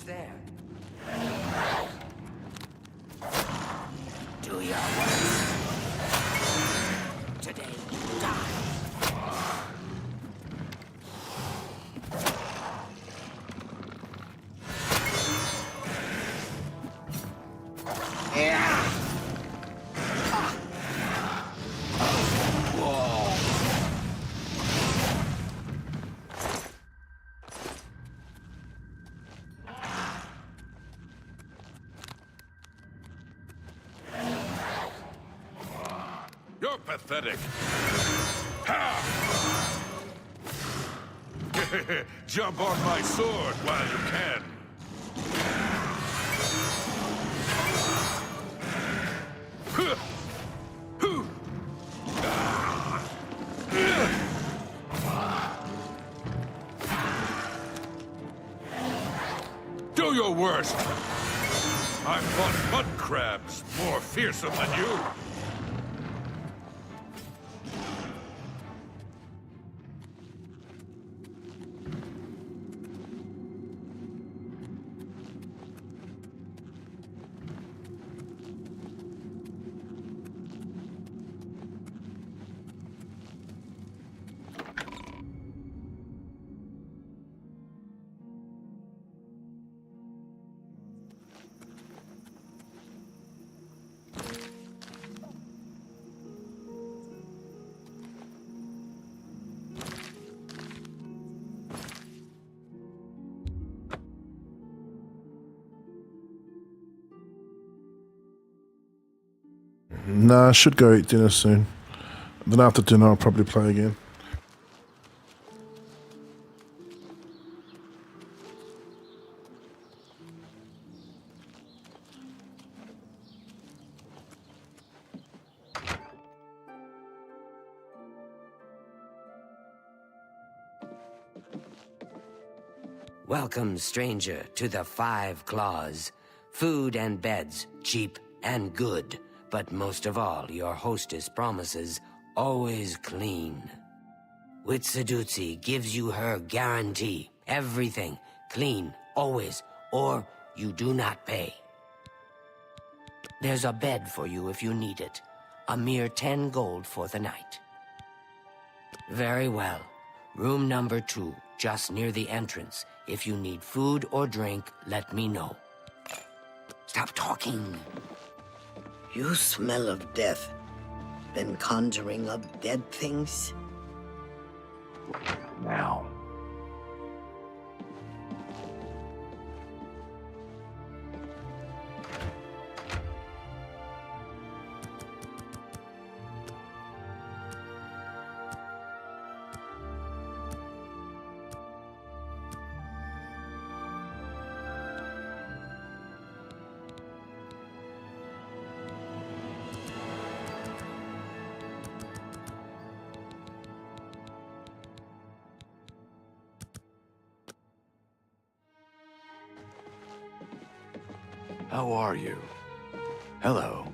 Speaker 17: There. Do your worst. Today, die.
Speaker 1: You're pathetic. Ha! Jump on my sword while you can. Do your worst. I've fought mud crabs more fearsome than you.
Speaker 4: Nah, I should go eat dinner soon. Then after dinner I'll probably play again.
Speaker 17: Welcome, stranger, to the Five Claws. Food and beds, cheap and good. But most of all, your hostess promises always clean. Witsadutsi gives you her guarantee. Everything clean, always, or you do not pay. There's a bed for you if you need it. A mere 10 gold for the night. Very well. Room number 2, just near the entrance. If you need food or drink, let me know. Stop talking.
Speaker 18: You smell of death. Been conjuring up dead things?
Speaker 17: Now.
Speaker 7: How are you? Hello.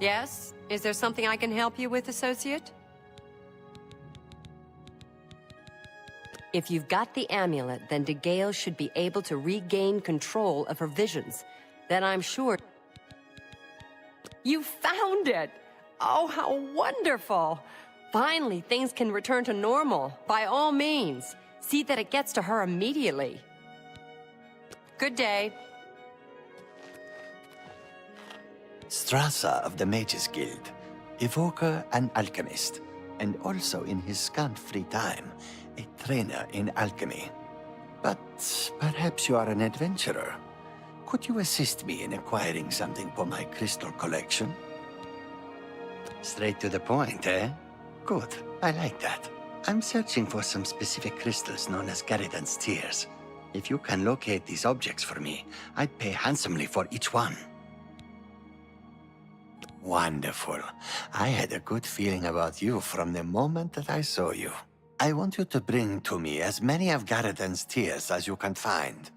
Speaker 16: Yes? Is there something I can help you with, associate? If you've got the amulet, then DeGale should be able to regain control of her visions. Then I'm sure... You found it! Oh, how wonderful! Finally, things can return to normal. By all means, see that it gets to her immediately. Good day.
Speaker 7: Strasza of the Mages Guild, evoker and alchemist, and also in his scant free time, a trainer in alchemy. But perhaps you are an adventurer. Could you assist me in acquiring something for my crystal collection? Straight to the point, eh? Good, I like that. I'm searching for some specific crystals known as Garridan's Tears. If you can locate these objects for me, I'd pay handsomely for each one. Wonderful. I had a good feeling about you from the moment that I saw you. I want you to bring to me as many of Garridan's Tears as you can find.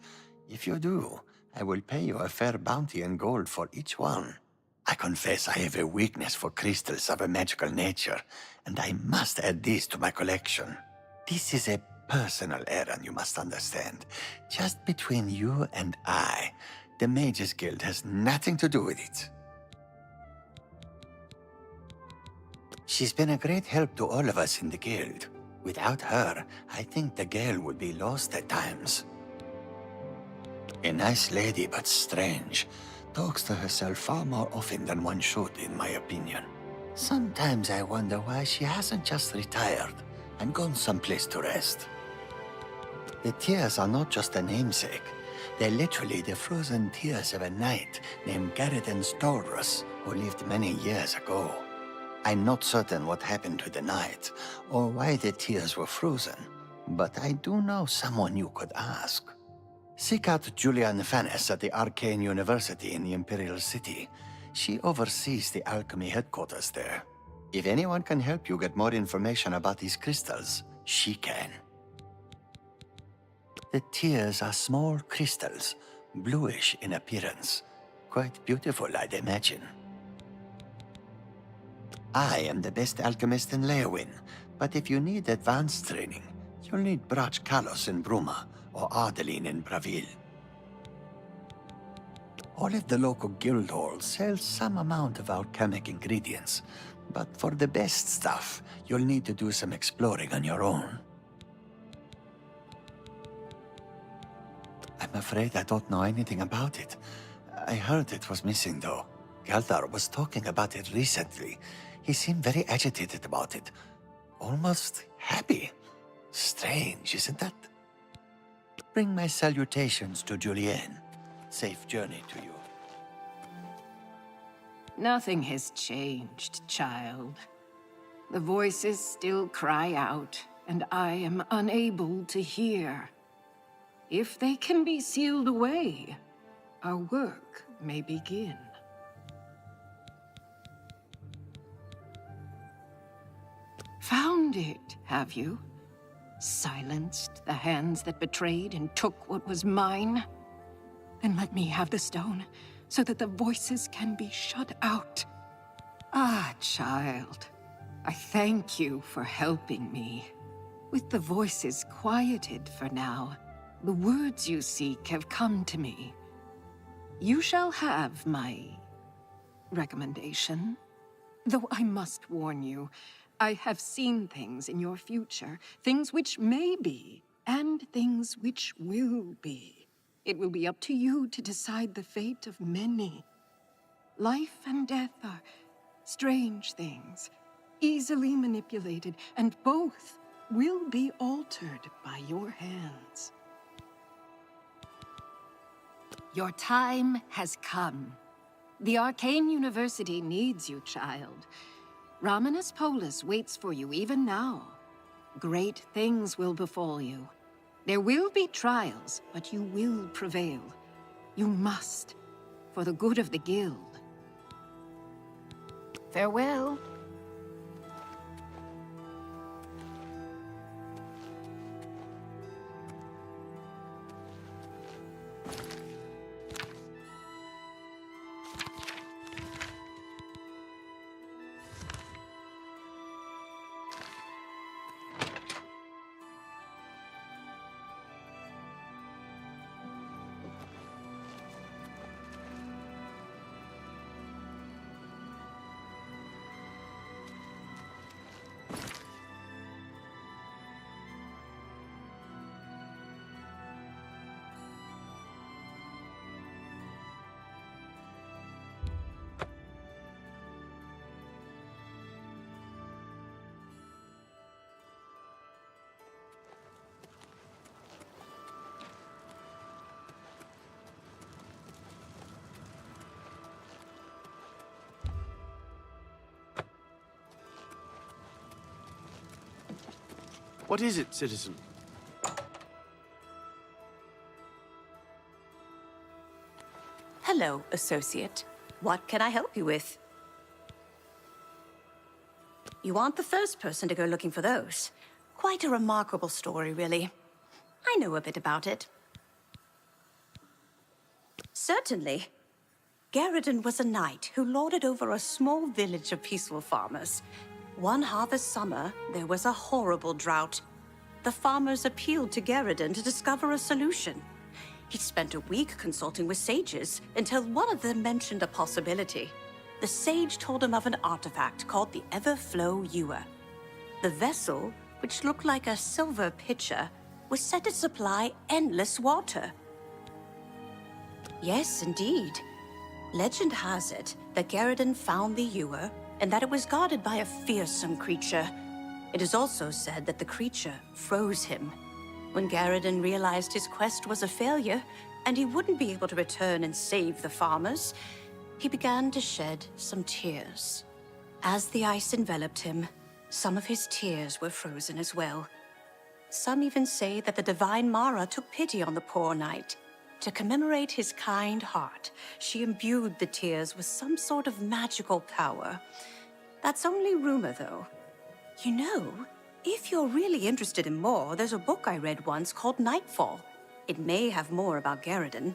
Speaker 7: If you do, I will pay you a fair bounty in gold for each one. I confess I have a weakness for crystals of a magical nature, and I must add these to my collection. This is a personal errand, you must understand. Just between you and I. The Mages Guild has nothing to do with it. She's been a great help to all of us in the guild. Without her, I think the Gale would be lost at times. A nice lady, but strange. Talks to herself far more often than one should, in my opinion. Sometimes I wonder why she hasn't just retired and gone someplace to rest. The tears are not just a namesake. They're literally the frozen tears of a knight named Garridan Stolrus, who lived many years ago. I'm not certain what happened to the knight, or why the tears were frozen, but I do know someone you could ask. Seek out Julian Fannis at the Arcane University in the Imperial City. She oversees the alchemy headquarters there. If anyone can help you get more information about these crystals, she can. The tears are small crystals, bluish in appearance. Quite beautiful, I'd imagine. I am the best alchemist in Leowin, but if you need advanced training, you'll need Brach Kalos in Bruma or Ardeline in Bravil. All of the local guild halls sell some amount of alchemic ingredients, but for the best stuff, you'll need to do some exploring on your own. I'm afraid I don't know anything about it. I heard it was missing, though. Galdar was talking about it recently. He seemed very agitated about it. Almost happy. Strange, isn't that? Bring my salutations to Julienne. Safe journey to you.
Speaker 14: Nothing has changed, child. The voices still cry out, and I am unable to hear. If they can be sealed away, our work may begin. Found it, have you? Silenced the hands that betrayed and took what was mine? Then let me have the stone, so that the voices can be shut out. Ah, child, I thank you for helping me. With the voices quieted for now, the words you seek have come to me. You shall have my recommendation. Though I must warn you, I have seen things in your future, things which may be, and things which will be. It will be up to you to decide the fate of many. Life and death are strange things, easily manipulated, and both will be altered by your hands. Your time has come. The Arcane University needs you, child. Romanus Polus waits for you even now. Great things will befall you. There will be trials, but you will prevail. You must, for the good of the guild.
Speaker 2: Farewell.
Speaker 19: What is it, citizen?
Speaker 10: Hello, associate. What can I help you with? You aren't the first person to go looking for those. Quite a remarkable story, really. I know a bit about it. Certainly. Garridan was a knight who lorded over a small village of peaceful farmers. One harvest summer, there was a horrible drought. The farmers appealed to Garridan to discover a solution. He spent a week consulting with sages until one of them mentioned a possibility. The sage told him of an artifact called the Everflow Ewer. The vessel, which looked like a silver pitcher, was said to supply endless water. Yes, indeed. Legend has it that Garridan found the ewer and that it was guarded by a fearsome creature. It is also said that the creature froze him. When Garridan realized his quest was a failure and he wouldn't be able to return and save the farmers, he began to shed some tears. As the ice enveloped him, some of his tears were frozen as well. Some even say that the divine Mara took pity on the poor knight. To commemorate his kind heart, she imbued the tears with some sort of magical power. That's only rumor, though. You know, if you're really interested in more, there's a book I read once called Nightfall. It may have more about Garridan.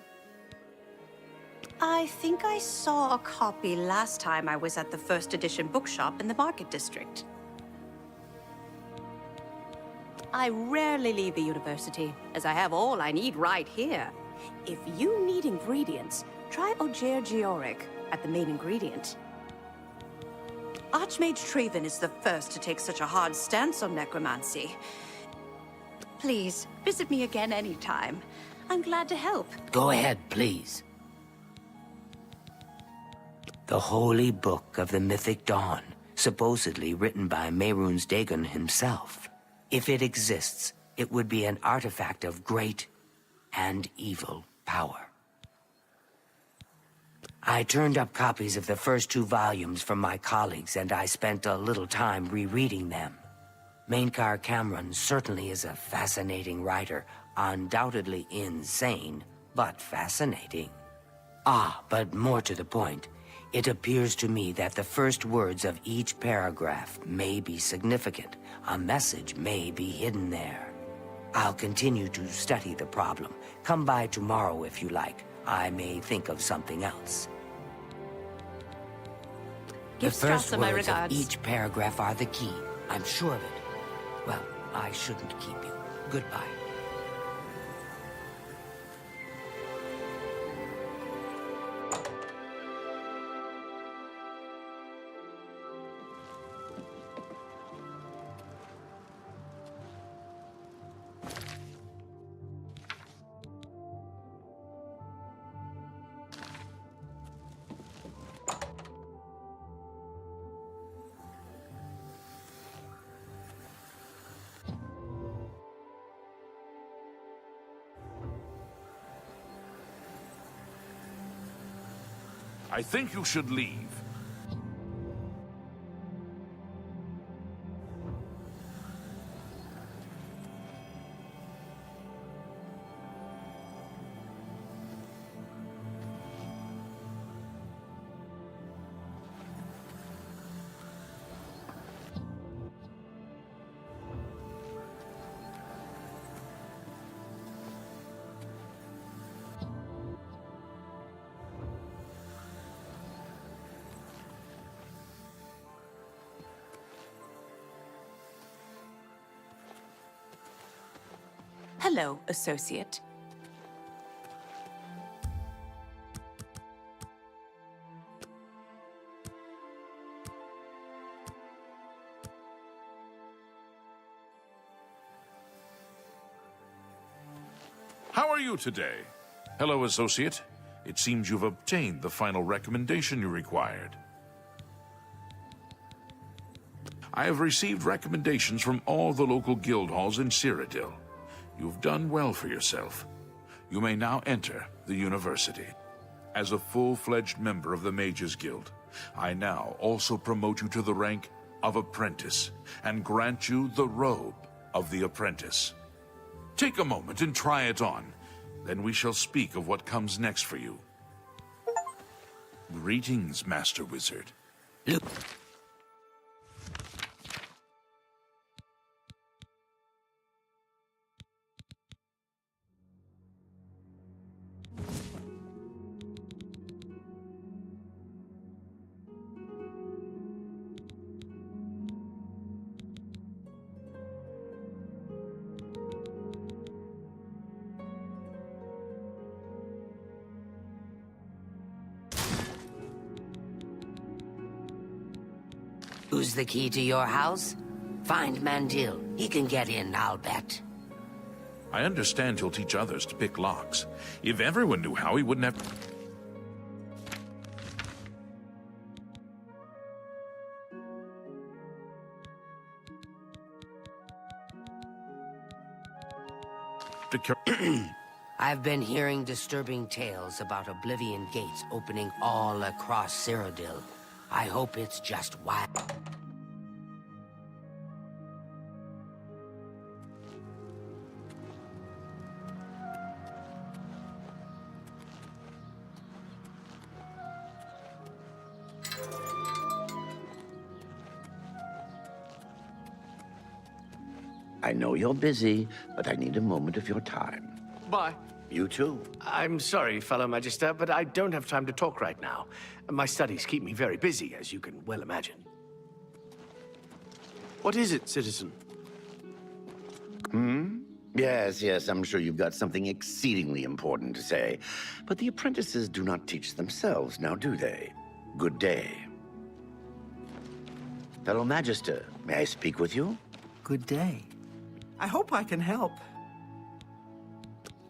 Speaker 10: I think I saw a copy last time I was at the first edition bookshop in the Market District. I rarely leave the university, as I have all I need right here. If you need ingredients, try Ogier Georic at the main ingredient. Archmage Traven is the first to take such a hard stance on necromancy. Please, visit me again anytime. I'm glad to help.
Speaker 17: Go ahead, please. The Holy Book of the Mythic Dawn, supposedly written by Mehrunes Dagon himself. If it exists, it would be an artifact of great and evil power. I turned up copies of the first 2 volumes from my colleagues, and I spent a little time rereading them. Mainkar Cameron certainly is a fascinating writer, undoubtedly insane, but fascinating. Ah, but more to the point, it appears to me that the first words of each paragraph may be significant. A message may be hidden there. I'll continue to study the problem. Come by tomorrow if you like. I may think of something else.
Speaker 16: Give
Speaker 17: The first
Speaker 16: Strasza my
Speaker 17: words of
Speaker 16: regards.
Speaker 17: each paragraph are the key. I'm sure of it. Well, I shouldn't keep you. Goodbye.
Speaker 1: I think you should leave.
Speaker 10: Hello, associate.
Speaker 20: How are you today? Hello, associate. It seems you've obtained the final recommendation you required. I have received recommendations from all the local guild halls in Cyrodiil. You've done well for yourself. You may now enter the university. As a full-fledged member of the Mages Guild, I now also promote you to the rank of apprentice and grant you the robe of the apprentice. Take a moment and try it on. Then we shall speak of what comes next for you. Greetings, Master Wizard.
Speaker 17: Who's the key to your house? Find Mandil. He can get in, I'll bet.
Speaker 20: I understand he'll teach others to pick locks. If everyone knew how, he wouldn't have...
Speaker 17: I've been hearing disturbing tales about Oblivion gates opening all across Cyrodiil. I hope it's just wild.
Speaker 21: I know you're busy, but I need a moment of your time.
Speaker 19: Bye.
Speaker 21: You too.
Speaker 19: I'm sorry, fellow Magister, but I don't have time to talk right now. My studies keep me very busy, as you can well imagine. What is it, citizen?
Speaker 21: Yes, I'm sure you've got something exceedingly important to say. But the apprentices do not teach themselves, now do they? Good day. Fellow Magister, may I speak with you?
Speaker 9: Good day. I hope I can help.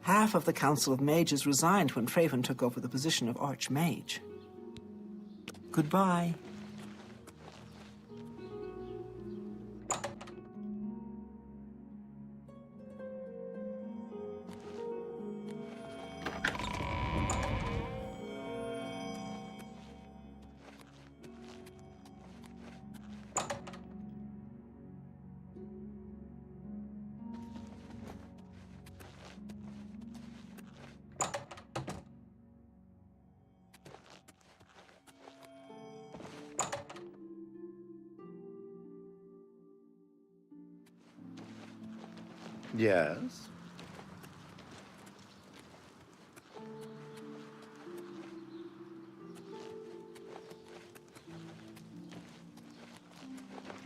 Speaker 9: Half of the Council of Mages resigned when Fraven took over the position of Archmage. Goodbye.
Speaker 21: Yes?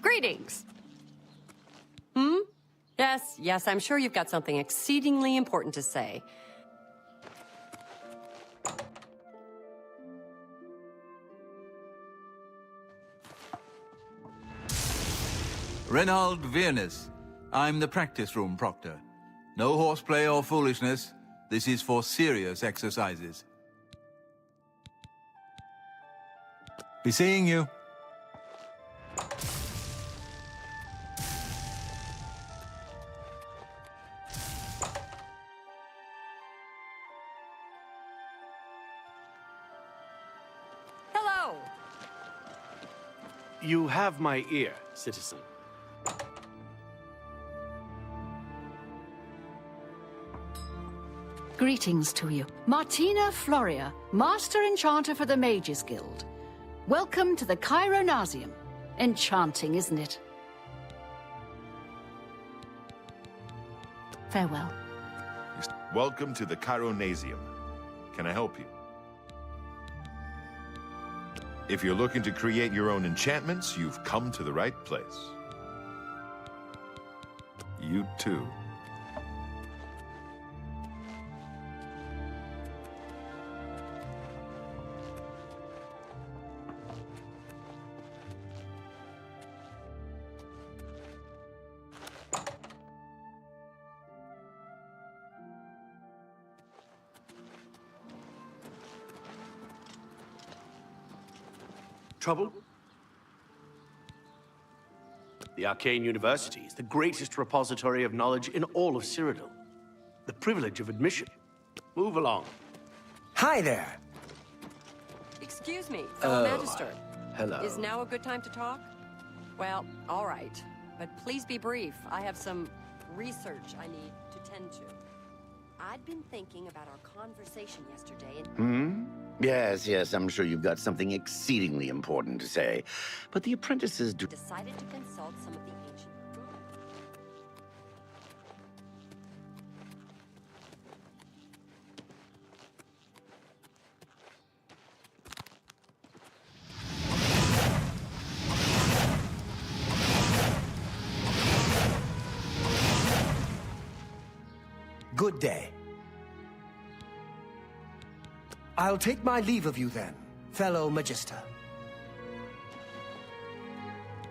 Speaker 16: Greetings. Yes, I'm sure you've got something exceedingly important to say.
Speaker 11: Reynold Viernes. I'm the practice room proctor. No horseplay or foolishness. This is for serious exercises. Be seeing you.
Speaker 16: Hello!
Speaker 19: You have my ear, citizen.
Speaker 2: Greetings to you. Martina Floria, Master Enchanter for the Mages Guild. Welcome to the Chironasium. Enchanting, isn't it? Farewell.
Speaker 3: Welcome to the Chironasium. Can I help you? If you're looking to create your own enchantments, you've come to the right place. You too.
Speaker 19: Trouble? The Arcane University is the greatest repository of knowledge in all of Cyrodiil. The privilege of admission. Move along.
Speaker 22: Hi there.
Speaker 16: Excuse me, fellow
Speaker 19: Oh,
Speaker 16: Magister.
Speaker 19: hello.
Speaker 16: Is now a good time to talk? Well, all right. But please be brief. I have some research I need to tend to. I'd been thinking about our conversation yesterday and...
Speaker 21: Yes, I'm sure you've got something exceedingly important to say. But the apprentices do...
Speaker 16: decided to consult some of the ancient...
Speaker 22: Good day. I'll take my leave of you then, fellow Magister.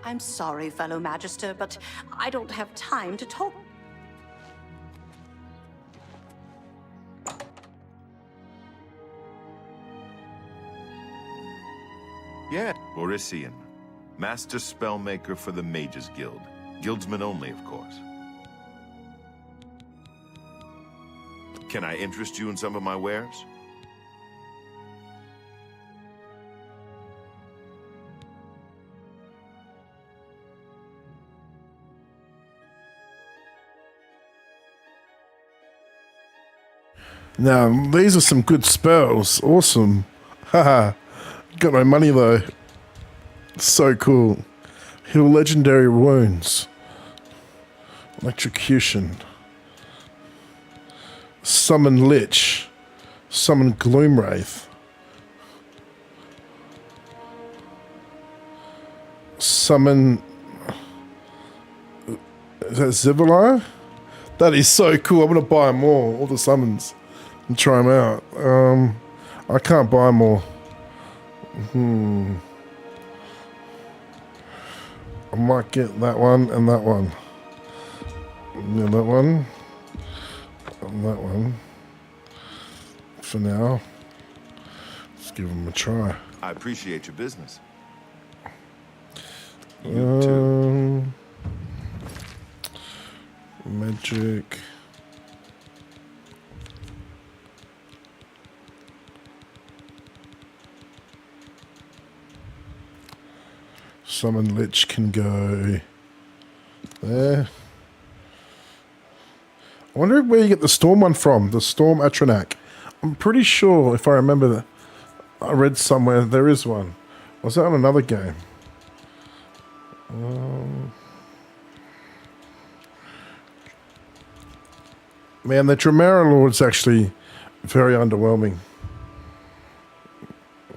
Speaker 10: I'm sorry, fellow Magister, but I don't have time to talk.
Speaker 3: Yeah, Borisian. Master Spellmaker for the Mages Guild. Guildsmen only, of course. Can I interest you in some of my wares?
Speaker 4: Now, these are some good spells. Awesome. Haha. Got my money though. So cool. Heal legendary wounds. Electrocution. Summon Lich. Summon Gloomwraith. Summon... Is that Zivali? That is so cool. I'm going to buy them all the summons. And try them out. I can't buy more. I might get that one and that one. Yeah, that one. And that one. For now. Let's give them a try.
Speaker 3: I appreciate your business.
Speaker 4: Magic. Summon Lich can go there. I wonder where you get the Storm one from, the Storm Atronak. I'm pretty sure, if I remember that, I read somewhere there is one. Was that on another game? Man, the Dramara Lord's actually very underwhelming.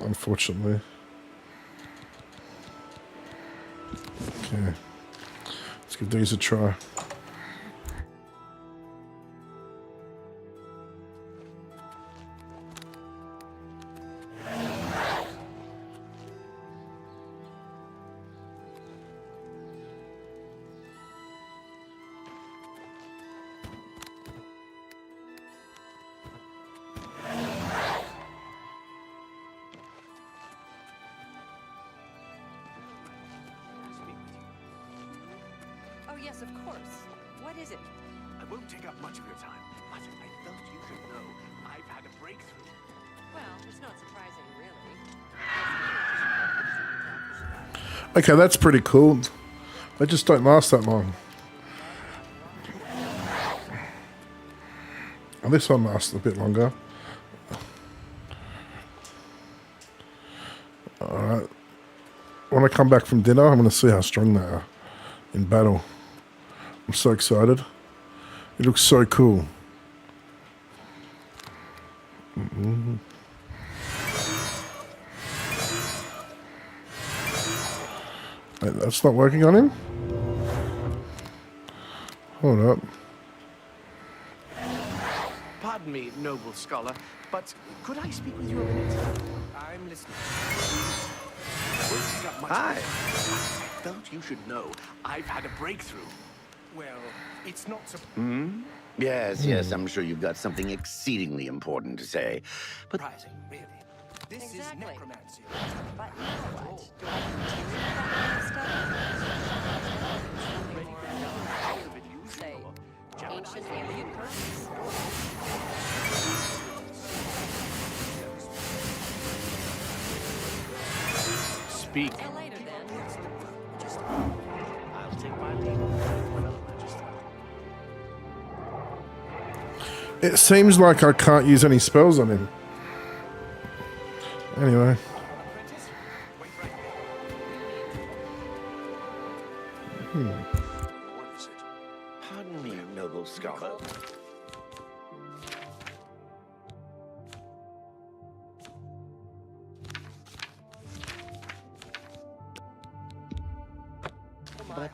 Speaker 4: Unfortunately. Okay. Let's give these a try.
Speaker 16: Oh, yes, of course. What is it?
Speaker 19: I won't take up much of your time, but I felt you should know I've had a breakthrough.
Speaker 16: Well, it's not surprising, really.
Speaker 4: Okay, that's pretty cool. They just don't last that long. And this one lasts a bit longer. Alright. When I come back from dinner, I'm going to see how strong they are in battle. I'm so excited. It looks so cool. Wait, that's not working on him? Hold up.
Speaker 19: Pardon me, noble scholar, but could I speak with you a minute? I'm listening. Hi. I felt you should know I've had a breakthrough. Well, it's not so...
Speaker 21: Yes, I'm sure you've got something exceedingly important to say. But
Speaker 19: surprising, really. This is necromancy.
Speaker 16: But you know what? Do I continue that study? Say, ancient alien curses?
Speaker 19: Speak.
Speaker 16: Till later, then.
Speaker 19: I'll take my leave. Fellow Magister.
Speaker 4: It seems like I can't use any spells on him. Anyway.
Speaker 21: pardon me, noble scholar. But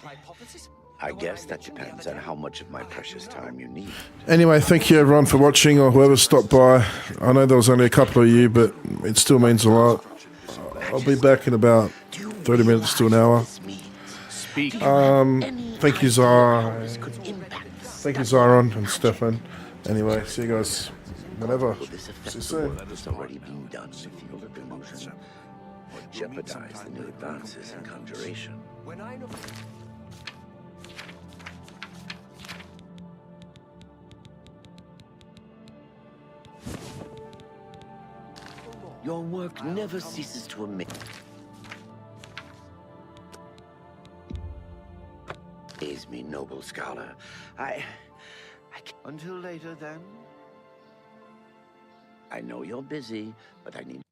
Speaker 21: I guess that depends on how much of my precious time you need.
Speaker 4: Anyway, thank you everyone for watching, or whoever stopped by. I know there was only a couple of you, but it still means a lot. I'll be back in about 30 minutes to an hour. Thank you, Zara. Thank you, Zyron and Stefan. Anyway, see you guys whenever. See you soon.
Speaker 21: It's already been done with the old illusion. Jeopardize the new advances in conjuration. Your work never ceases to amaze me, noble scholar. Until later, then. I know you're busy, but I need...